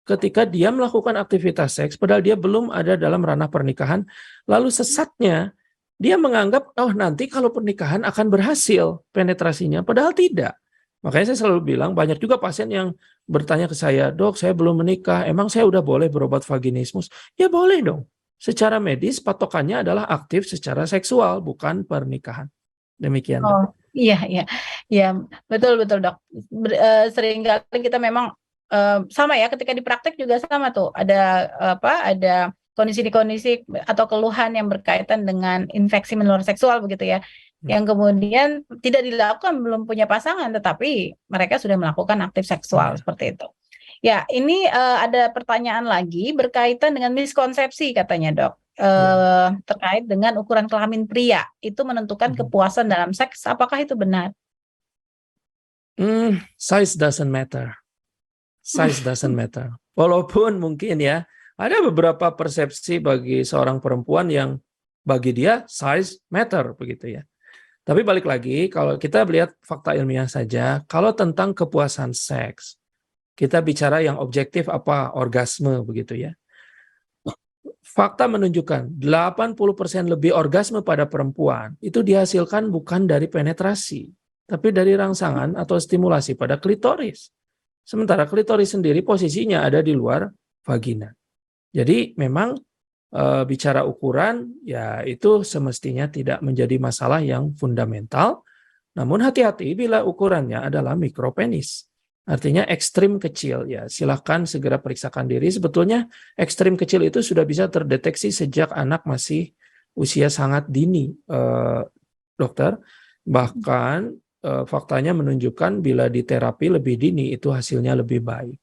ketika dia melakukan aktivitas seks padahal dia belum ada dalam ranah pernikahan, lalu sesatnya dia menganggap oh nanti kalau pernikahan akan berhasil penetrasinya, padahal tidak. Makanya saya selalu bilang banyak juga pasien yang bertanya ke saya, "Dok, saya belum menikah, emang saya udah boleh berobat vaginismus?" Ya boleh dong. Secara medis patokannya adalah aktif secara seksual, bukan pernikahan. Demikian, Dok. Oh, iya, betul Dok. Seringkali kita memang sama ya, ketika di praktek juga sama tuh. Ada kondisi-kondisi atau keluhan yang berkaitan dengan infeksi menular seksual begitu ya, yang kemudian tidak dilakukan belum punya pasangan, tetapi mereka sudah melakukan aktif seksual seperti itu. Ya, ini ada pertanyaan lagi berkaitan dengan miskonsepsi katanya, Dok. Terkait dengan ukuran kelamin pria itu menentukan kepuasan dalam seks, apakah itu benar? Size doesn't matter. Size doesn't matter. Walaupun mungkin ya ada beberapa persepsi bagi seorang perempuan yang bagi dia size matter begitu ya. Tapi balik lagi kalau kita lihat fakta ilmiah saja, kalau tentang kepuasan seks kita bicara yang objektif apa orgasme begitu ya. Fakta menunjukkan 80% lebih orgasme pada perempuan itu dihasilkan bukan dari penetrasi, tapi dari rangsangan atau stimulasi pada klitoris. Sementara klitoris sendiri posisinya ada di luar vagina. Jadi memang bicara ukuran ya itu semestinya tidak menjadi masalah yang fundamental. Namun hati-hati bila ukurannya adalah mikropenis. Artinya ekstrim kecil ya, silakan segera periksakan diri. Sebetulnya ekstrim kecil itu sudah bisa terdeteksi sejak anak masih usia sangat dini, dokter. Bahkan faktanya menunjukkan bila diterapi lebih dini itu hasilnya lebih baik.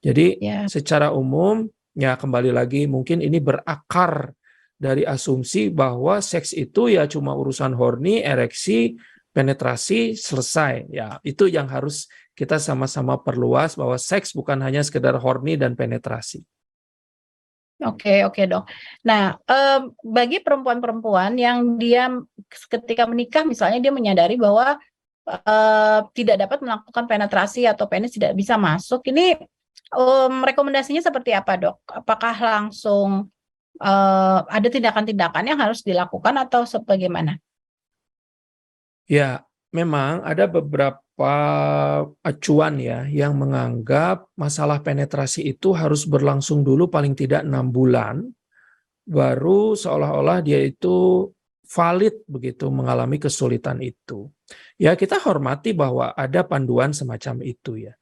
Jadi secara umum ya kembali lagi mungkin ini berakar dari asumsi bahwa seks itu ya cuma urusan horny, ereksi, penetrasi, selesai. Ya, itu yang harus kita sama-sama perluas bahwa seks bukan hanya sekedar horny dan penetrasi. Oke, Dok. Nah, bagi perempuan-perempuan yang dia ketika menikah misalnya dia menyadari bahwa tidak dapat melakukan penetrasi atau penis tidak bisa masuk, ini rekomendasinya seperti apa, Dok? Apakah langsung ada tindakan-tindakan yang harus dilakukan atau sebagaimana? Ya, memang ada beberapa acuan ya yang menganggap masalah penetrasi itu harus berlangsung dulu paling tidak 6 bulan, baru seolah-olah dia itu valid begitu mengalami kesulitan itu. Ya kita hormati bahwa ada panduan semacam itu ya.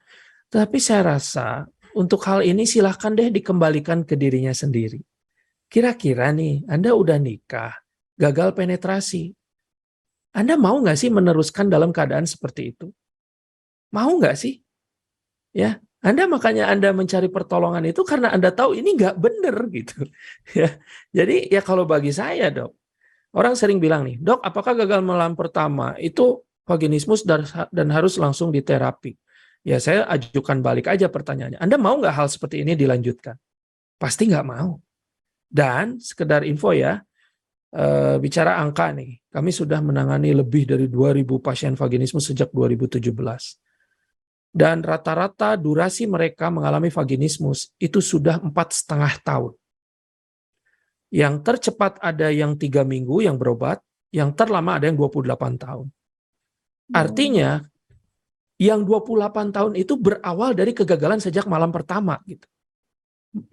Tapi saya rasa untuk hal ini silahkan deh dikembalikan ke dirinya sendiri. Kira-kira nih Anda udah nikah, gagal penetrasi. Anda mau nggak sih meneruskan dalam keadaan seperti itu? Mau nggak sih? Ya, makanya Anda mencari pertolongan itu karena Anda tahu ini nggak bener gitu. Ya, jadi ya kalau bagi saya Dok, orang sering bilang nih, Dok, apakah gagal malam pertama itu vaginismus dan harus langsung diterapi? Ya saya ajukan balik aja pertanyaannya. Anda mau nggak hal seperti ini dilanjutkan? Pasti nggak mau. Dan sekedar info ya, bicara angka nih, kami sudah menangani lebih dari 2.000 pasien vaginismus sejak 2017. Dan rata-rata durasi mereka mengalami vaginismus itu sudah 4,5 tahun. Yang tercepat ada yang 3 minggu yang berobat, yang terlama ada yang 28 tahun. Artinya, yang 28 tahun itu berawal dari kegagalan sejak malam pertama gitu.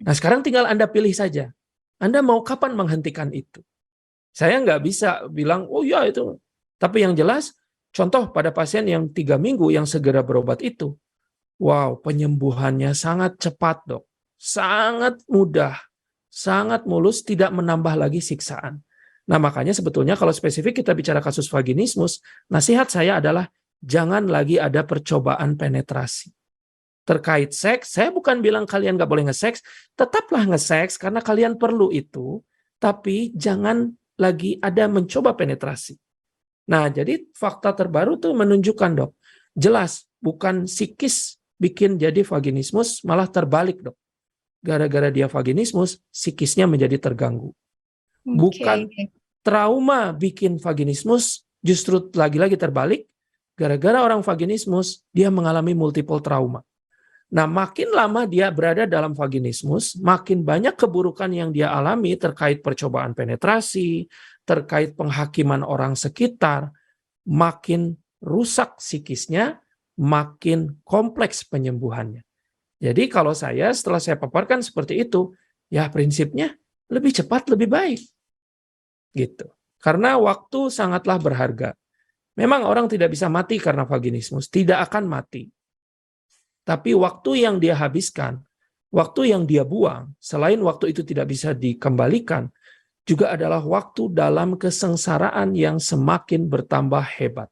Nah, sekarang tinggal Anda pilih saja. Anda mau kapan menghentikan itu? Saya nggak bisa bilang, oh ya itu. Tapi yang jelas, contoh pada pasien yang 3 minggu yang segera berobat itu, wow, penyembuhannya sangat cepat, Dok. Sangat mudah, sangat mulus, tidak menambah lagi siksaan. Nah, makanya sebetulnya kalau spesifik kita bicara kasus vaginismus, nasihat saya adalah jangan lagi ada percobaan penetrasi. Terkait seks, saya bukan bilang kalian nggak boleh nge-seks, tetaplah nge-seks karena kalian perlu itu, tapi jangan lagi ada mencoba penetrasi. Nah, jadi fakta terbaru tuh menunjukkan, Dok, jelas bukan psikis bikin jadi vaginismus, malah terbalik, Dok. Gara-gara dia vaginismus, psikisnya menjadi terganggu. Bukan trauma bikin vaginismus, justru lagi-lagi terbalik, gara-gara orang vaginismus, dia mengalami multiple trauma. Nah, makin lama dia berada dalam vaginismus, makin banyak keburukan yang dia alami terkait percobaan penetrasi, terkait penghakiman orang sekitar, makin rusak psikisnya, makin kompleks penyembuhannya. Jadi kalau setelah saya paparkan seperti itu, ya prinsipnya lebih cepat lebih baik. Gitu. Karena waktu sangatlah berharga. Memang orang tidak bisa mati karena vaginismus, tidak akan mati. Tapi waktu yang dia habiskan, waktu yang dia buang, selain waktu itu tidak bisa dikembalikan, juga adalah waktu dalam kesengsaraan yang semakin bertambah hebat.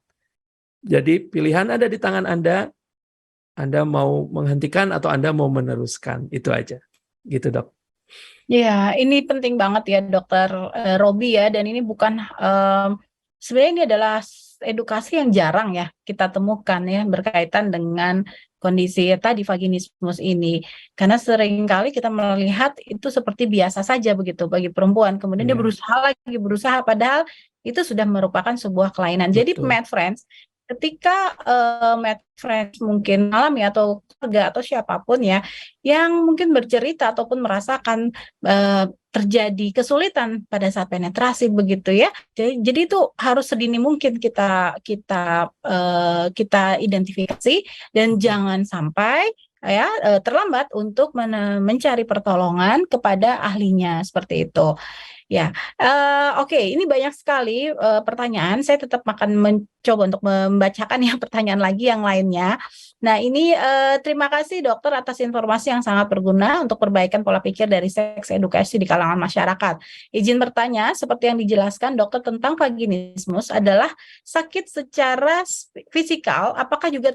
Jadi pilihan ada di tangan Anda mau menghentikan atau Anda mau meneruskan, itu aja. Gitu, Dok. Ya, ini penting banget ya Dokter Robi ya, dan ini bukan sebenarnya ini adalah edukasi yang jarang ya kita temukan ya berkaitan dengan kondisi tadi vaginismus ini, karena seringkali kita melihat itu seperti biasa saja begitu bagi perempuan, kemudian dia berusaha padahal itu sudah merupakan sebuah kelainan. Jadi Med Friends, ketika Med Friends mungkin alami atau keluarga atau siapapun ya yang mungkin bercerita ataupun merasakan terjadi kesulitan pada saat penetrasi begitu ya, jadi itu harus sedini mungkin kita identifikasi dan jangan sampai ya terlambat untuk mencari pertolongan kepada ahlinya seperti itu. Ya, oke, ini banyak sekali pertanyaan. Saya tetap akan mencoba untuk membacakan ya pertanyaan lagi yang lainnya. Nah, ini terima kasih dokter atas informasi yang sangat berguna untuk perbaikan pola pikir dari seks edukasi di kalangan masyarakat. Izin bertanya, seperti yang dijelaskan dokter tentang vaginismus adalah sakit secara fisikal, apakah juga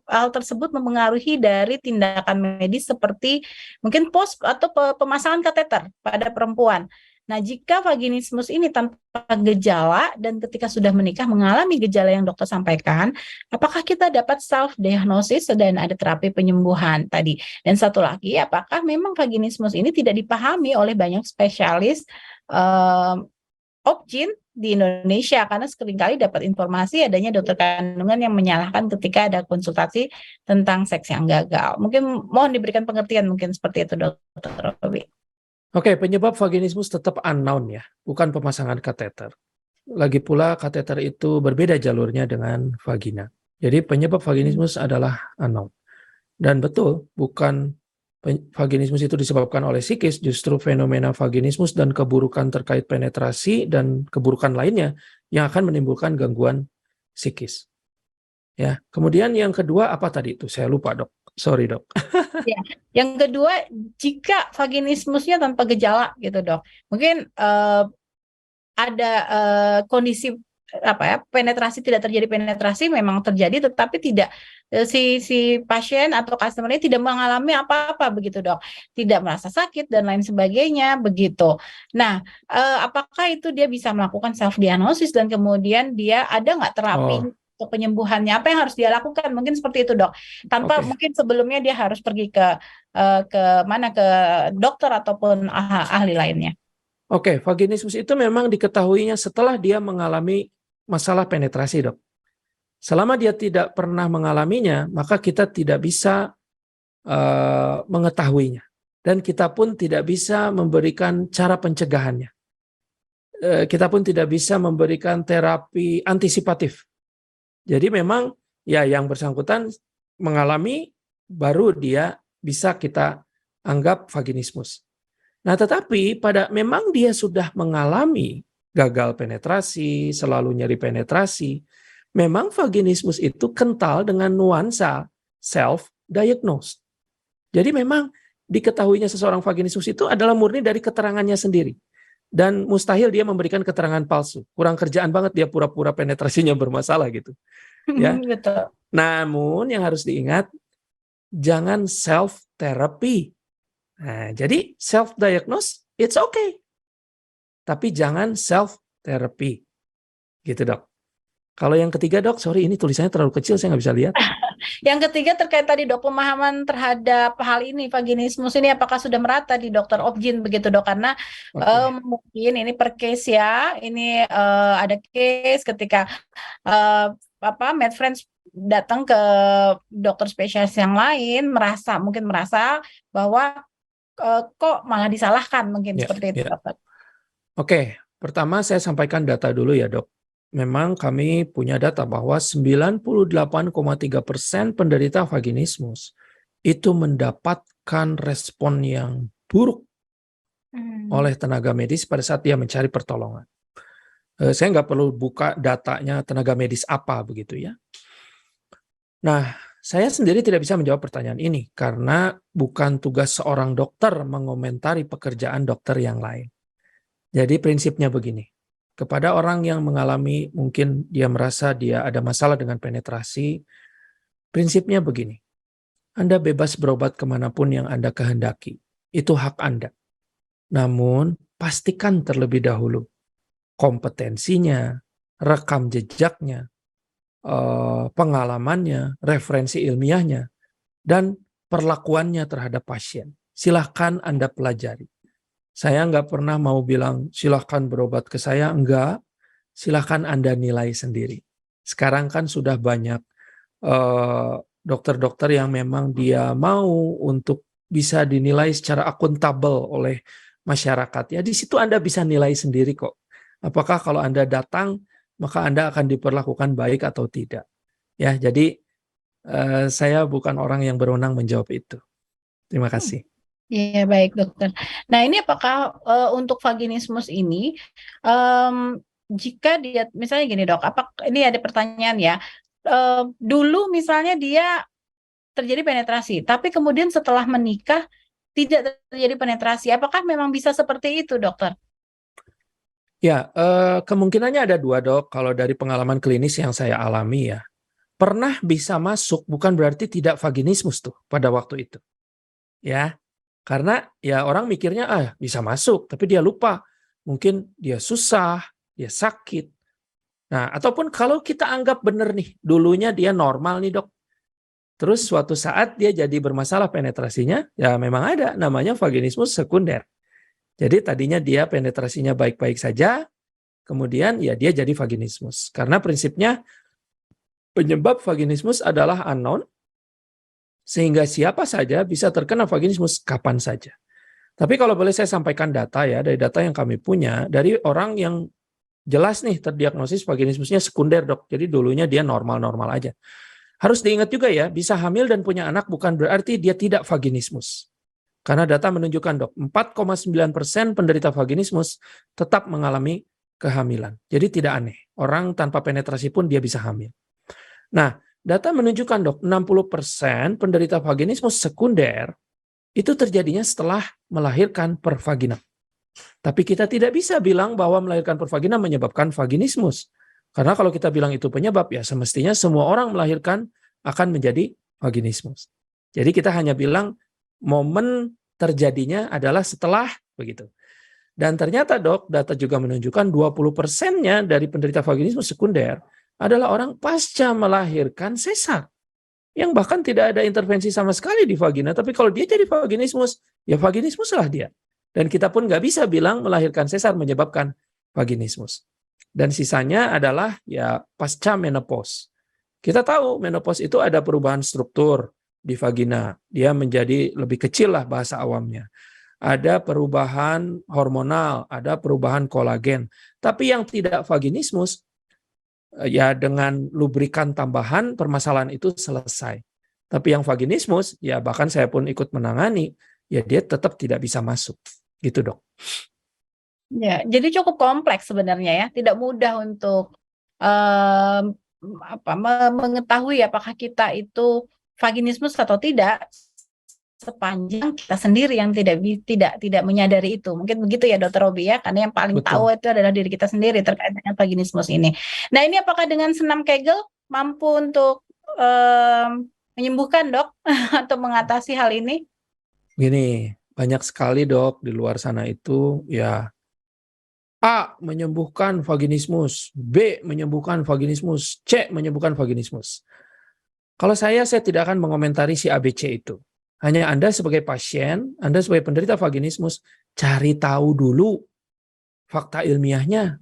hal tersebut mempengaruhi dari tindakan medis seperti mungkin pos atau pemasangan kateter pada perempuan? Nah, jika vaginismus ini tanpa gejala dan ketika sudah menikah mengalami gejala yang dokter sampaikan, apakah kita dapat self-diagnosis dan ada terapi penyembuhan tadi? Dan satu lagi, apakah memang vaginismus ini tidak dipahami oleh banyak spesialis OB/GYN di Indonesia? Karena seringkali dapat informasi adanya dokter kandungan yang menyalahkan ketika ada konsultasi tentang seks yang gagal. Mungkin mohon diberikan pengertian mungkin seperti itu, Dokter Robi. Oke, penyebab vaginismus tetap unknown ya, bukan pemasangan kateter. Lagi pula kateter itu berbeda jalurnya dengan vagina. Jadi penyebab vaginismus adalah unknown. Dan betul, bukan vaginismus itu disebabkan oleh psikis, justru fenomena vaginismus dan keburukan terkait penetrasi dan keburukan lainnya yang akan menimbulkan gangguan psikis. Ya, kemudian yang kedua apa tadi itu? Saya lupa, Dok. Sorry, Dok. Ya, yang kedua, jika vaginismusnya tanpa gejala gitu, Dok. Mungkin ada kondisi penetrasi, tidak terjadi penetrasi, memang terjadi tetapi tidak si pasien atau customer-nya tidak mengalami apa-apa begitu, Dok. Tidak merasa sakit dan lain sebagainya begitu. Nah, apakah itu dia bisa melakukan self diagnosis dan kemudian dia ada nggak terapi untuk penyembuhannya, apa yang harus dia lakukan, mungkin seperti itu, Dok, tanpa mungkin sebelumnya dia harus pergi ke dokter ataupun ahli lainnya. Oke, vaginismus itu memang diketahuinya setelah dia mengalami masalah penetrasi, Dok. Selama dia tidak pernah mengalaminya, maka kita tidak bisa mengetahuinya, dan kita pun tidak bisa memberikan cara pencegahannya. Kita pun tidak bisa memberikan terapi antisipatif. Jadi memang ya yang bersangkutan mengalami, baru dia bisa kita anggap vaginismus. Nah, tetapi memang dia sudah mengalami gagal penetrasi, selalu nyeri penetrasi, memang vaginismus itu kental dengan nuansa self-diagnosed. Jadi memang diketahuinya seseorang vaginismus itu adalah murni dari keterangannya sendiri. Dan mustahil dia memberikan keterangan palsu. Kurang kerjaan banget dia pura-pura penetrasinya bermasalah gitu. Ya. Betul. Namun yang harus diingat, jangan self-therapy. Nah, jadi self-diagnose, it's okay. Tapi jangan self-therapy. Gitu, Dok. Kalau yang ketiga, Dok, sorry ini tulisannya terlalu kecil, saya nggak bisa lihat. Yang ketiga terkait tadi Dok, pemahaman terhadap hal ini, vaginismus ini apakah sudah merata di dokter Objin begitu Dok? Karena mungkin ini per case ya, ini ada case ketika medfriends datang ke dokter spesialis yang lain, mungkin merasa bahwa kok malah disalahkan mungkin seperti itu Dokter. Oke, pertama saya sampaikan data dulu ya Dok. Memang kami punya data bahwa 98,3% penderita vaginismus itu mendapatkan respon yang buruk oleh tenaga medis pada saat dia mencari pertolongan. Saya nggak perlu buka datanya tenaga medis apa begitu ya. Nah, saya sendiri tidak bisa menjawab pertanyaan ini karena bukan tugas seorang dokter mengomentari pekerjaan dokter yang lain. Jadi prinsipnya begini. Kepada orang yang mengalami, mungkin dia merasa dia ada masalah dengan penetrasi, prinsipnya begini, Anda bebas berobat kemanapun yang Anda kehendaki, itu hak Anda. Namun, pastikan terlebih dahulu kompetensinya, rekam jejaknya, pengalamannya, referensi ilmiahnya, dan perlakuannya terhadap pasien. Silahkan Anda pelajari. Saya nggak pernah mau bilang silahkan berobat ke saya, enggak. Silahkan Anda nilai sendiri. Sekarang kan sudah banyak dokter-dokter yang memang dia mau untuk bisa dinilai secara akuntabel oleh masyarakat. Ya di situ Anda bisa nilai sendiri kok. Apakah kalau Anda datang maka Anda akan diperlakukan baik atau tidak. Ya jadi saya bukan orang yang berwenang menjawab itu. Terima kasih. Iya baik Dokter. Nah ini apakah untuk vaginismus ini jika dia misalnya gini Dok, ini ada pertanyaan ya. Dulu misalnya dia terjadi penetrasi, tapi kemudian setelah menikah tidak terjadi penetrasi. Apakah memang bisa seperti itu Dokter? Ya, kemungkinannya ada dua Dok. Kalau dari pengalaman klinis yang saya alami ya, pernah bisa masuk bukan berarti tidak vaginismus tuh pada waktu itu. Ya. Karena ya orang mikirnya bisa masuk, tapi dia lupa. Mungkin dia susah, dia sakit. Nah, ataupun kalau kita anggap benar nih, dulunya dia normal nih Dok. Terus suatu saat dia jadi bermasalah penetrasinya, ya memang ada namanya vaginismus sekunder. Jadi tadinya dia penetrasinya baik-baik saja, kemudian ya dia jadi vaginismus. Karena prinsipnya penyebab vaginismus adalah unknown, sehingga siapa saja bisa terkena vaginismus kapan saja. Tapi kalau boleh saya sampaikan data ya, dari data yang kami punya, dari orang yang jelas nih terdiagnosis vaginismusnya sekunder Dok, jadi dulunya dia normal-normal aja. Harus diingat juga ya, bisa hamil dan punya anak bukan berarti dia tidak vaginismus. Karena data menunjukkan Dok, 4,9% penderita vaginismus tetap mengalami kehamilan. Jadi tidak aneh, orang tanpa penetrasi pun dia bisa hamil. Nah, data menunjukkan Dok, 60% penderita vaginismus sekunder itu terjadinya setelah melahirkan per vagina. Tapi kita tidak bisa bilang bahwa melahirkan per vagina menyebabkan vaginismus. Karena kalau kita bilang itu penyebab, ya semestinya semua orang melahirkan akan menjadi vaginismus. Jadi kita hanya bilang momen terjadinya adalah setelah begitu. Dan ternyata Dok, data juga menunjukkan 20%-nya dari penderita vaginismus sekunder adalah orang pasca melahirkan sesar. Yang bahkan tidak ada intervensi sama sekali di vagina, tapi kalau dia jadi vaginismus, ya vaginismus lah dia. Dan kita pun nggak bisa bilang melahirkan sesar menyebabkan vaginismus. Dan sisanya adalah ya pasca menopause. Kita tahu menopause itu ada perubahan struktur di vagina. Dia menjadi lebih kecil lah bahasa awamnya. Ada perubahan hormonal, ada perubahan kolagen. Tapi yang tidak vaginismus, ya dengan lubrikan tambahan permasalahan itu selesai. Tapi yang vaginismus, ya bahkan saya pun ikut menangani, ya dia tetap tidak bisa masuk. Gitu dok. Ya, jadi cukup kompleks sebenarnya ya, tidak mudah untuk mengetahui apakah kita itu vaginismus atau tidak sepanjang kita sendiri yang tidak menyadari itu. Mungkin begitu ya Dokter Robi ya, karena yang paling Betul. tahu itu adalah diri kita sendiri terkait dengan vaginismus ini. Nah, ini apakah dengan senam Kegel mampu untuk menyembuhkan dok atau mengatasi hal ini? Gini, banyak sekali dok di luar sana itu ya A menyembuhkan vaginismus, B menyembuhkan vaginismus, C menyembuhkan vaginismus. Kalau saya tidak akan mengomentari si ABC itu. Hanya Anda sebagai pasien, Anda sebagai penderita vaginismus, cari tahu dulu fakta ilmiahnya.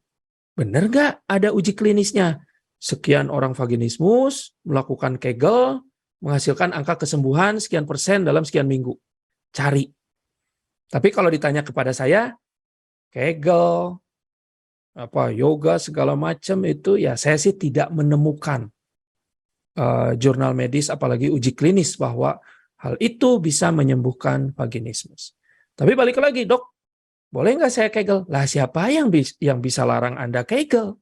Benar nggak ada uji klinisnya? Sekian orang vaginismus melakukan Kegel, menghasilkan angka kesembuhan sekian persen dalam sekian minggu. Cari. Tapi kalau ditanya kepada saya, Kegel, yoga segala macam itu, ya saya sih tidak menemukan jurnal medis apalagi uji klinis bahwa hal itu bisa menyembuhkan vaginismus. Tapi balik lagi, dok, boleh nggak saya Kegel? Lah siapa yang bisa larang Anda Kegel?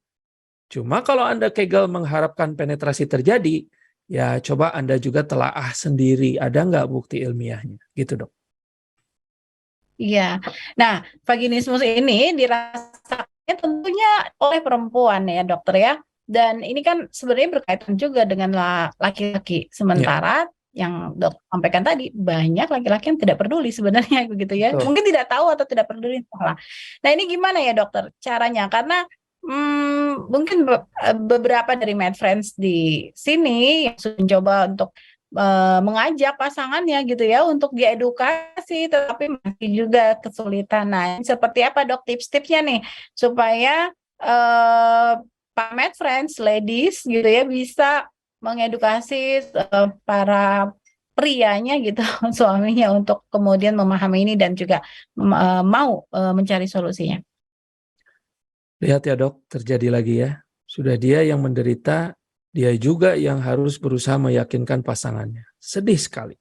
Cuma kalau Anda Kegel mengharapkan penetrasi terjadi, ya coba Anda juga telaah sendiri, ada nggak bukti ilmiahnya, gitu dok. Iya. Nah, vaginismus ini dirasakan tentunya oleh perempuan ya dokter ya. Dan ini kan sebenarnya berkaitan juga dengan laki-laki. Sementara yang dok sampaikan tadi, banyak laki-laki yang tidak peduli sebenarnya begitu ya. Betul. Mungkin tidak tahu atau tidak peduli salah. Nah, ini gimana ya dokter caranya? Karena mungkin beberapa dari MedFriends di sini yang sudah mencoba untuk mengajak pasangannya gitu ya untuk diedukasi, tapi masih juga kesulitan. Nah, seperti apa dok tips-tipsnya nih supaya Pak MedFriends ladies gitu ya bisa mengedukasi para prianya gitu suaminya untuk kemudian memahami ini dan juga mau mencari solusinya. Lihat ya dok, terjadi lagi ya. Sudah dia yang menderita, dia juga yang harus berusaha meyakinkan pasangannya. Sedih sekali.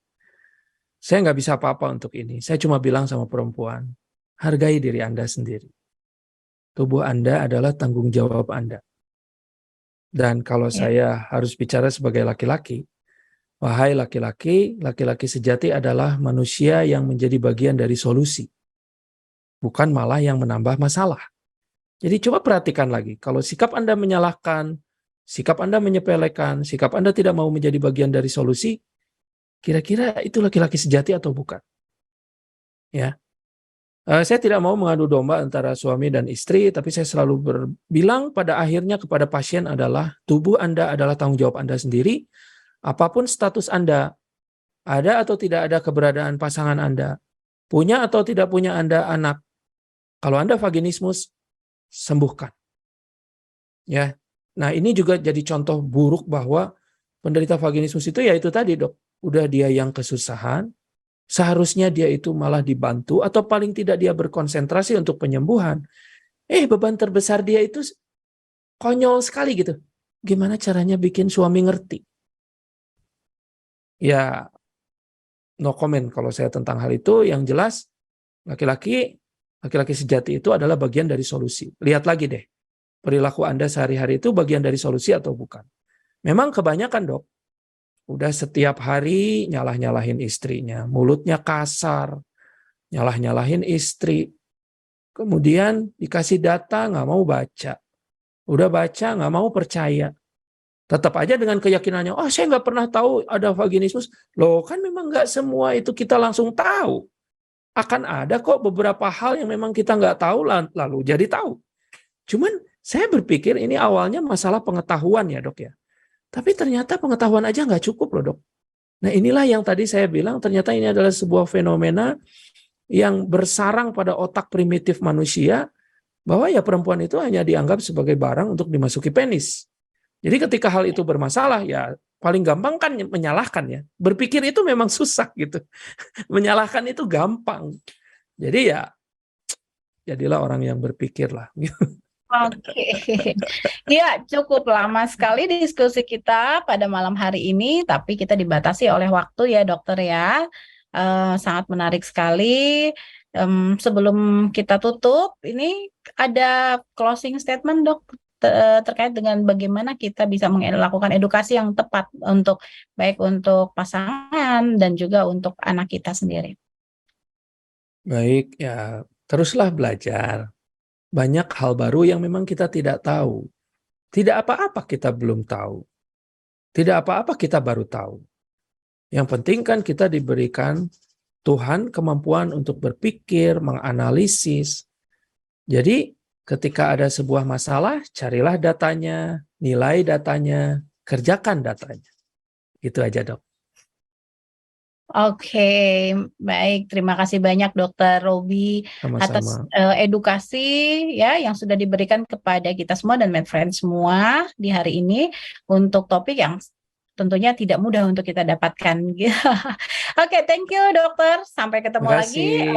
Saya nggak bisa apa-apa untuk ini. Saya cuma bilang sama perempuan, hargai diri Anda sendiri. Tubuh Anda adalah tanggung jawab Anda. Dan kalau saya harus bicara sebagai laki-laki, wahai laki-laki, laki-laki sejati adalah manusia yang menjadi bagian dari solusi. Bukan malah yang menambah masalah. Jadi coba perhatikan lagi, kalau sikap Anda menyalahkan, sikap Anda menyepelekan, sikap Anda tidak mau menjadi bagian dari solusi, kira-kira itu laki-laki sejati atau bukan? Ya, saya tidak mau mengadu domba antara suami dan istri, tapi saya selalu berbilang pada akhirnya kepada pasien adalah tubuh Anda adalah tanggung jawab Anda sendiri. Apapun status Anda, ada atau tidak ada keberadaan pasangan Anda, punya atau tidak punya Anda anak, kalau Anda vaginismus, sembuhkan. Ya. Nah, ini juga jadi contoh buruk bahwa penderita vaginismus itu ya itu tadi, dok. Udah dia yang kesusahan, seharusnya dia itu malah dibantu atau paling tidak dia berkonsentrasi untuk penyembuhan. Beban terbesar dia itu konyol sekali gitu. Gimana caranya bikin suami ngerti? Ya, no comment kalau saya tentang hal itu. Yang jelas, laki-laki sejati itu adalah bagian dari solusi. Lihat lagi deh, perilaku Anda sehari-hari itu bagian dari solusi atau bukan. Memang kebanyakan dok, udah setiap hari nyalah-nyalahin istrinya, mulutnya kasar, nyalah-nyalahin istri, kemudian dikasih data nggak mau baca, udah baca nggak mau percaya, tetap aja dengan keyakinannya, saya nggak pernah tahu ada vaginismus. Loh kan memang nggak semua itu kita langsung tahu. Akan ada kok beberapa hal yang memang kita nggak tahu lalu jadi tahu. Cuman saya berpikir ini awalnya masalah pengetahuan ya dok ya. Tapi ternyata pengetahuan aja nggak cukup loh dok. Nah inilah yang tadi saya bilang ternyata ini adalah sebuah fenomena yang bersarang pada otak primitif manusia bahwa ya perempuan itu hanya dianggap sebagai barang untuk dimasuki penis. Jadi ketika hal itu bermasalah ya paling gampang kan menyalahkan ya. Berpikir itu memang susah gitu. Menyalahkan itu gampang. Jadi ya jadilah orang yang berpikir lah. Oke, ya cukup lama sekali diskusi kita pada malam hari ini, tapi kita dibatasi oleh waktu ya dokter ya. Sangat menarik sekali. Sebelum kita tutup, ini ada closing statement dok terkait dengan bagaimana kita bisa melakukan edukasi yang tepat untuk baik untuk pasangan dan juga untuk anak kita sendiri. Baik, ya teruslah belajar. Banyak hal baru yang memang kita tidak tahu. Tidak apa-apa kita belum tahu. Tidak apa-apa kita baru tahu. Yang penting kan kita diberikan Tuhan kemampuan untuk berpikir, menganalisis. Jadi ketika ada sebuah masalah, carilah datanya, nilai datanya, kerjakan datanya. Gitu aja dok. Oke, baik. Terima kasih banyak Dokter Robi atas Sama-sama. edukasi ya yang sudah diberikan kepada kita semua dan MedFriends semua di hari ini untuk topik yang tentunya tidak mudah untuk kita dapatkan. Oke, thank you dokter. Sampai ketemu Terima lagi. kasih.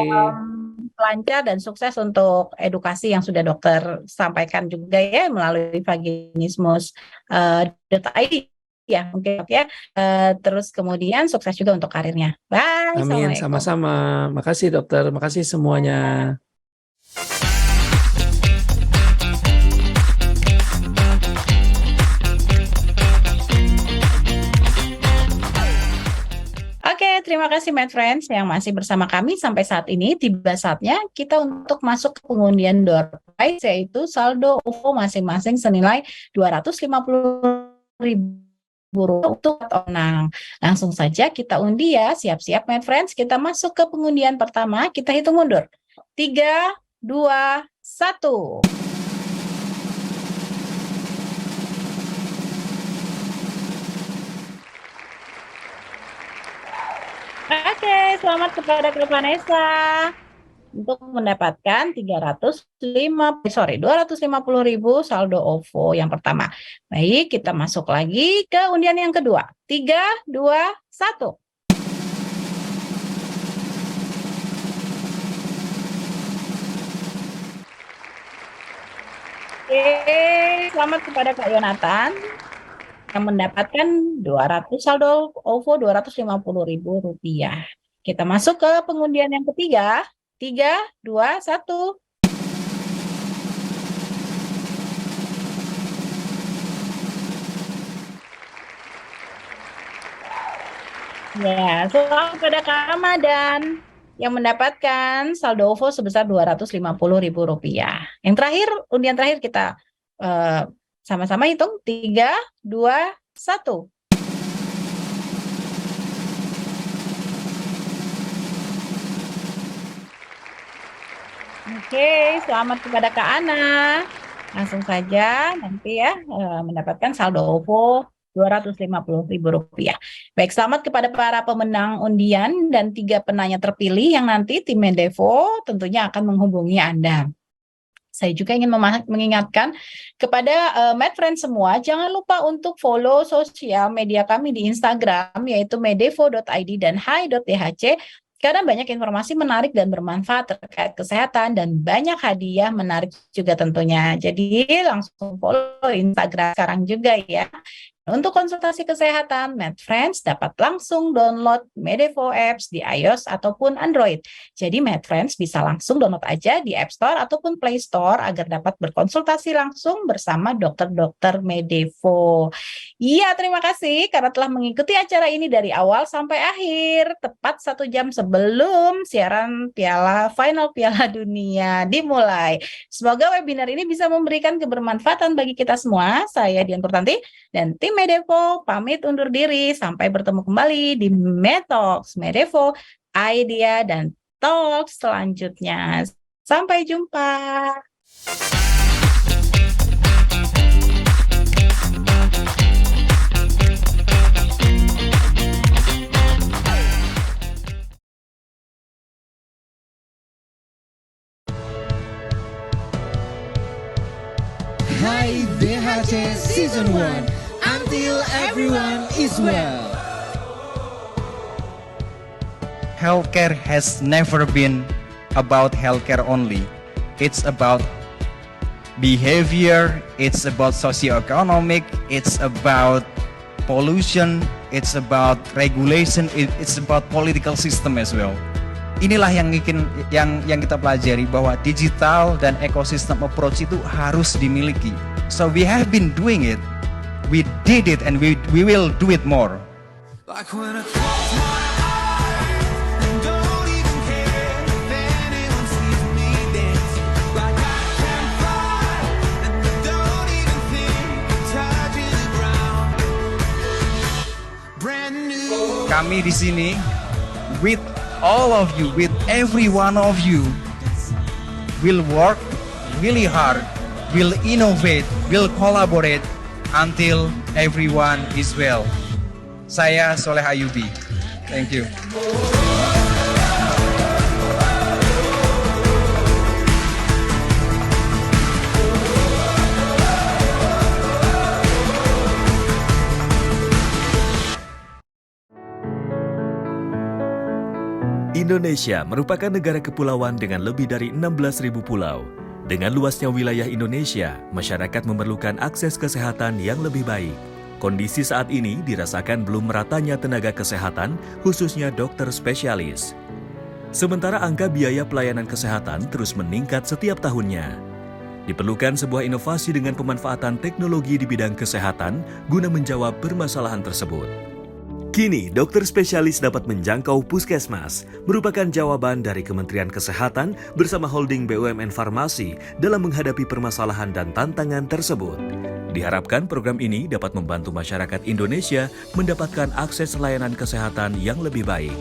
Lancar dan sukses untuk edukasi yang sudah dokter sampaikan juga ya melalui vaginismus.id. Ya mungkin ya. Terus kemudian sukses juga untuk karirnya. Bye. Amin, Assalamualaikum. sama-sama. Makasih dokter, makasih semuanya. Oke, terima kasih MedFriends yang masih bersama kami sampai saat ini. Tiba saatnya kita untuk masuk ke pengundian door prize, yaitu saldo OVO masing-masing senilai 250.000 untuk menang. Langsung saja kita undi ya. Siap-siap MedFriends, kita masuk ke pengundian pertama. Kita hitung mundur. 3, 2, 1. Oke, selamat kepada Kak Vanessa untuk mendapatkan 250.000 saldo OVO yang pertama. Baik, kita masuk lagi ke undian yang kedua. 3, 2, 1. Oke, selamat kepada Kak Yonatan yang mendapatkan 200 saldo OVO Rp250.000. Kita masuk ke pengundian yang ketiga. 3, 2, 1. Ya, selamat kepada Kak Ramadan yang mendapatkan saldo OVO sebesar Rp250.000. Yang terakhir, undian terakhir kita sama-sama hitung. 3, 2, 1. Oke, selamat kepada Kak Ana. Langsung saja nanti ya mendapatkan saldo OVO Rp250.000. Baik, selamat kepada para pemenang undian dan 3 penanya terpilih yang nanti tim Medevo tentunya akan menghubungi Anda. Saya juga ingin mengingatkan kepada MedFriends semua, jangan lupa untuk follow sosial media kami di Instagram, yaitu medevo.id dan hi.dhc, karena banyak informasi menarik dan bermanfaat terkait kesehatan dan banyak hadiah menarik juga tentunya. Jadi langsung follow Instagram sekarang juga ya. Untuk konsultasi kesehatan, MedFriends dapat langsung download Medevo Apps di iOS ataupun Android. Jadi MedFriends bisa langsung download aja di App Store ataupun Play Store agar dapat berkonsultasi langsung bersama dokter-dokter Medevo. Iya, terima kasih karena telah mengikuti acara ini dari awal sampai akhir, tepat 1 jam sebelum siaran Final Piala Dunia dimulai. Semoga webinar ini bisa memberikan kebermanfaatan bagi kita semua. Saya Dian Purtanti dan tim Medevo pamit undur diri. Sampai bertemu kembali di Medtalks, Medevo, Idea, dan Talks selanjutnya. Sampai jumpa. Hai DHC Season 1. Until everyone is well. Healthcare has never been about healthcare only. It's about behavior, it's about socioeconomic, it's about pollution, it's about regulation, it's about political system as well. Inilah yang kita pelajari, bahwa digital dan ekosistem approach itu harus dimiliki. So we have been doing it, we did it, and we will do it more. Like when I close my eyes and don't even care if anyone sees me dancing. Like I can fly and I don't even think of touching the ground. Brand new. Kami di sini with all of you, with every one of you, will work really hard, will innovate, will collaborate until everyone is well. Saya Soleh Ayubi. Thank you. Indonesia merupakan negara kepulauan dengan lebih dari 16.000 pulau. Dengan luasnya wilayah Indonesia, masyarakat memerlukan akses kesehatan yang lebih baik. Kondisi saat ini dirasakan belum meratanya tenaga kesehatan, khususnya dokter spesialis. Sementara angka biaya pelayanan kesehatan terus meningkat setiap tahunnya. Diperlukan sebuah inovasi dengan pemanfaatan teknologi di bidang kesehatan guna menjawab permasalahan tersebut. Kini, dokter spesialis dapat menjangkau puskesmas, merupakan jawaban dari Kementerian Kesehatan bersama holding BUMN Farmasi dalam menghadapi permasalahan dan tantangan tersebut. Diharapkan program ini dapat membantu masyarakat Indonesia mendapatkan akses layanan kesehatan yang lebih baik.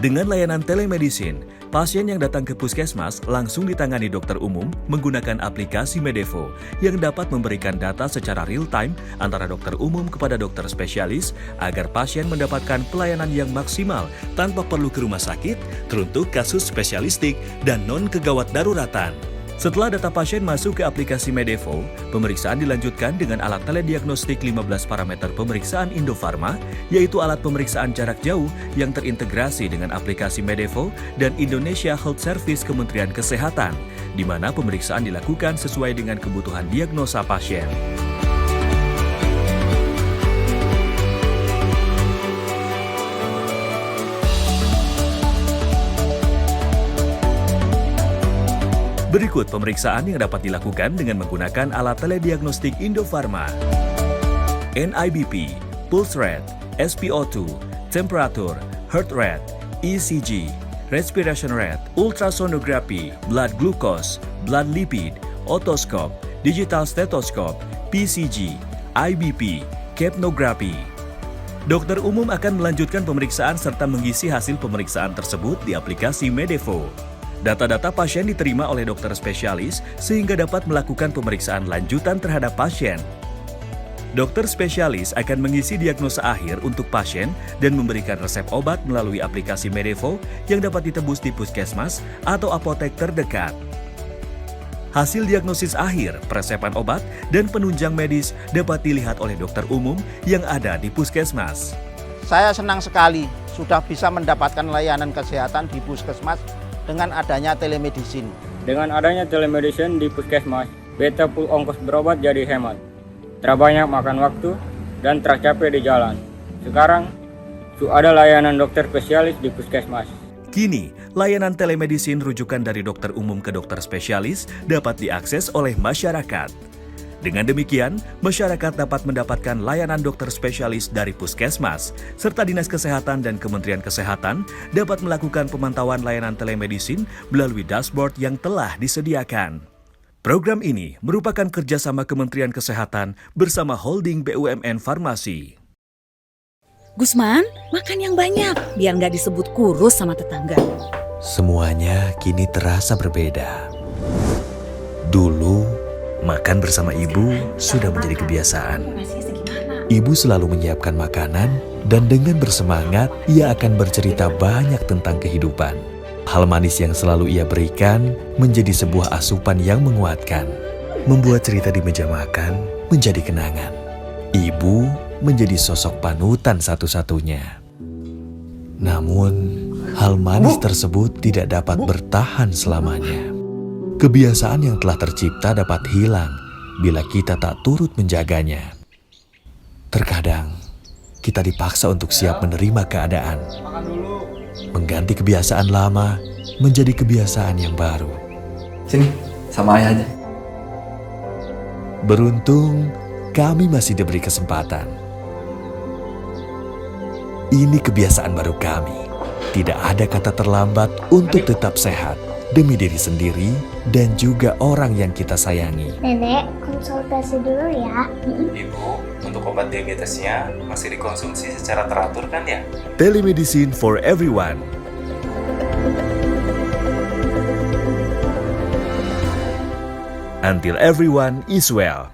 Dengan layanan telemedicine, pasien yang datang ke puskesmas langsung ditangani dokter umum menggunakan aplikasi Medevo yang dapat memberikan data secara real-time antara dokter umum kepada dokter spesialis agar pasien mendapatkan pelayanan yang maksimal tanpa perlu ke rumah sakit teruntuk kasus spesialistik dan non-kegawat daruratan. Setelah data pasien masuk ke aplikasi Medevo, pemeriksaan dilanjutkan dengan alat telediagnostik 15 parameter pemeriksaan Indofarma, yaitu alat pemeriksaan jarak jauh yang terintegrasi dengan aplikasi Medevo dan Indonesia Health Service Kementerian Kesehatan, di mana pemeriksaan dilakukan sesuai dengan kebutuhan diagnosa pasien. Berikut pemeriksaan yang dapat dilakukan dengan menggunakan alat telediagnostik Indofarma. NIBP, pulse rate, SpO2, temperatur, heart rate, ECG, respiration rate, ultrasonography, blood glucose, blood lipid, otoscope, digital stethoscope, PCG, IBP, capnography. Dokter umum akan melanjutkan pemeriksaan serta mengisi hasil pemeriksaan tersebut di aplikasi Medevo. Data-data pasien diterima oleh dokter spesialis sehingga dapat melakukan pemeriksaan lanjutan terhadap pasien. Dokter spesialis akan mengisi diagnosa akhir untuk pasien dan memberikan resep obat melalui aplikasi Medevo yang dapat ditebus di puskesmas atau apotek terdekat. Hasil diagnosis akhir, peresepan obat, dan penunjang medis dapat dilihat oleh dokter umum yang ada di puskesmas. Saya senang sekali sudah bisa mendapatkan layanan kesehatan di puskesmas dengan adanya telemedicine. Dengan adanya telemedicine di puskesmas, beta pul ongkos berobat jadi hemat. Terbanyak makan waktu dan tercapai di jalan. Sekarang, sudah ada layanan dokter spesialis di puskesmas. Kini, layanan telemedicine rujukan dari dokter umum ke dokter spesialis dapat diakses oleh masyarakat. Dengan demikian, masyarakat dapat mendapatkan layanan dokter spesialis dari puskesmas, serta Dinas Kesehatan dan Kementerian Kesehatan dapat melakukan pemantauan layanan telemedicine melalui dashboard yang telah disediakan. Program ini merupakan kerjasama Kementerian Kesehatan bersama holding BUMN Farmasi. Gusman, makan yang banyak, biar nggak disebut kurus sama tetangga. Semuanya kini terasa berbeda. Dulu, makan bersama ibu sudah menjadi kebiasaan. Ibu selalu menyiapkan makanan dan dengan bersemangat ia akan bercerita banyak tentang kehidupan. Hal manis yang selalu ia berikan menjadi sebuah asupan yang menguatkan. Membuat cerita di meja makan menjadi kenangan. Ibu menjadi sosok panutan satu-satunya. Namun, hal manis tersebut tidak dapat bertahan selamanya. Kebiasaan yang telah tercipta dapat hilang bila kita tak turut menjaganya. Terkadang, kita dipaksa untuk siap menerima keadaan. Mengganti kebiasaan lama menjadi kebiasaan yang baru. Sini, sama ayah aja. Beruntung, kami masih diberi kesempatan. Ini kebiasaan baru kami. Tidak ada kata terlambat untuk tetap sehat demi diri sendiri dan juga orang yang kita sayangi. Nenek, konsultasi dulu ya. Ibu, untuk obat diabetesnya masih dikonsumsi secara teratur kan ya? Telemedicine for everyone. Until everyone is well.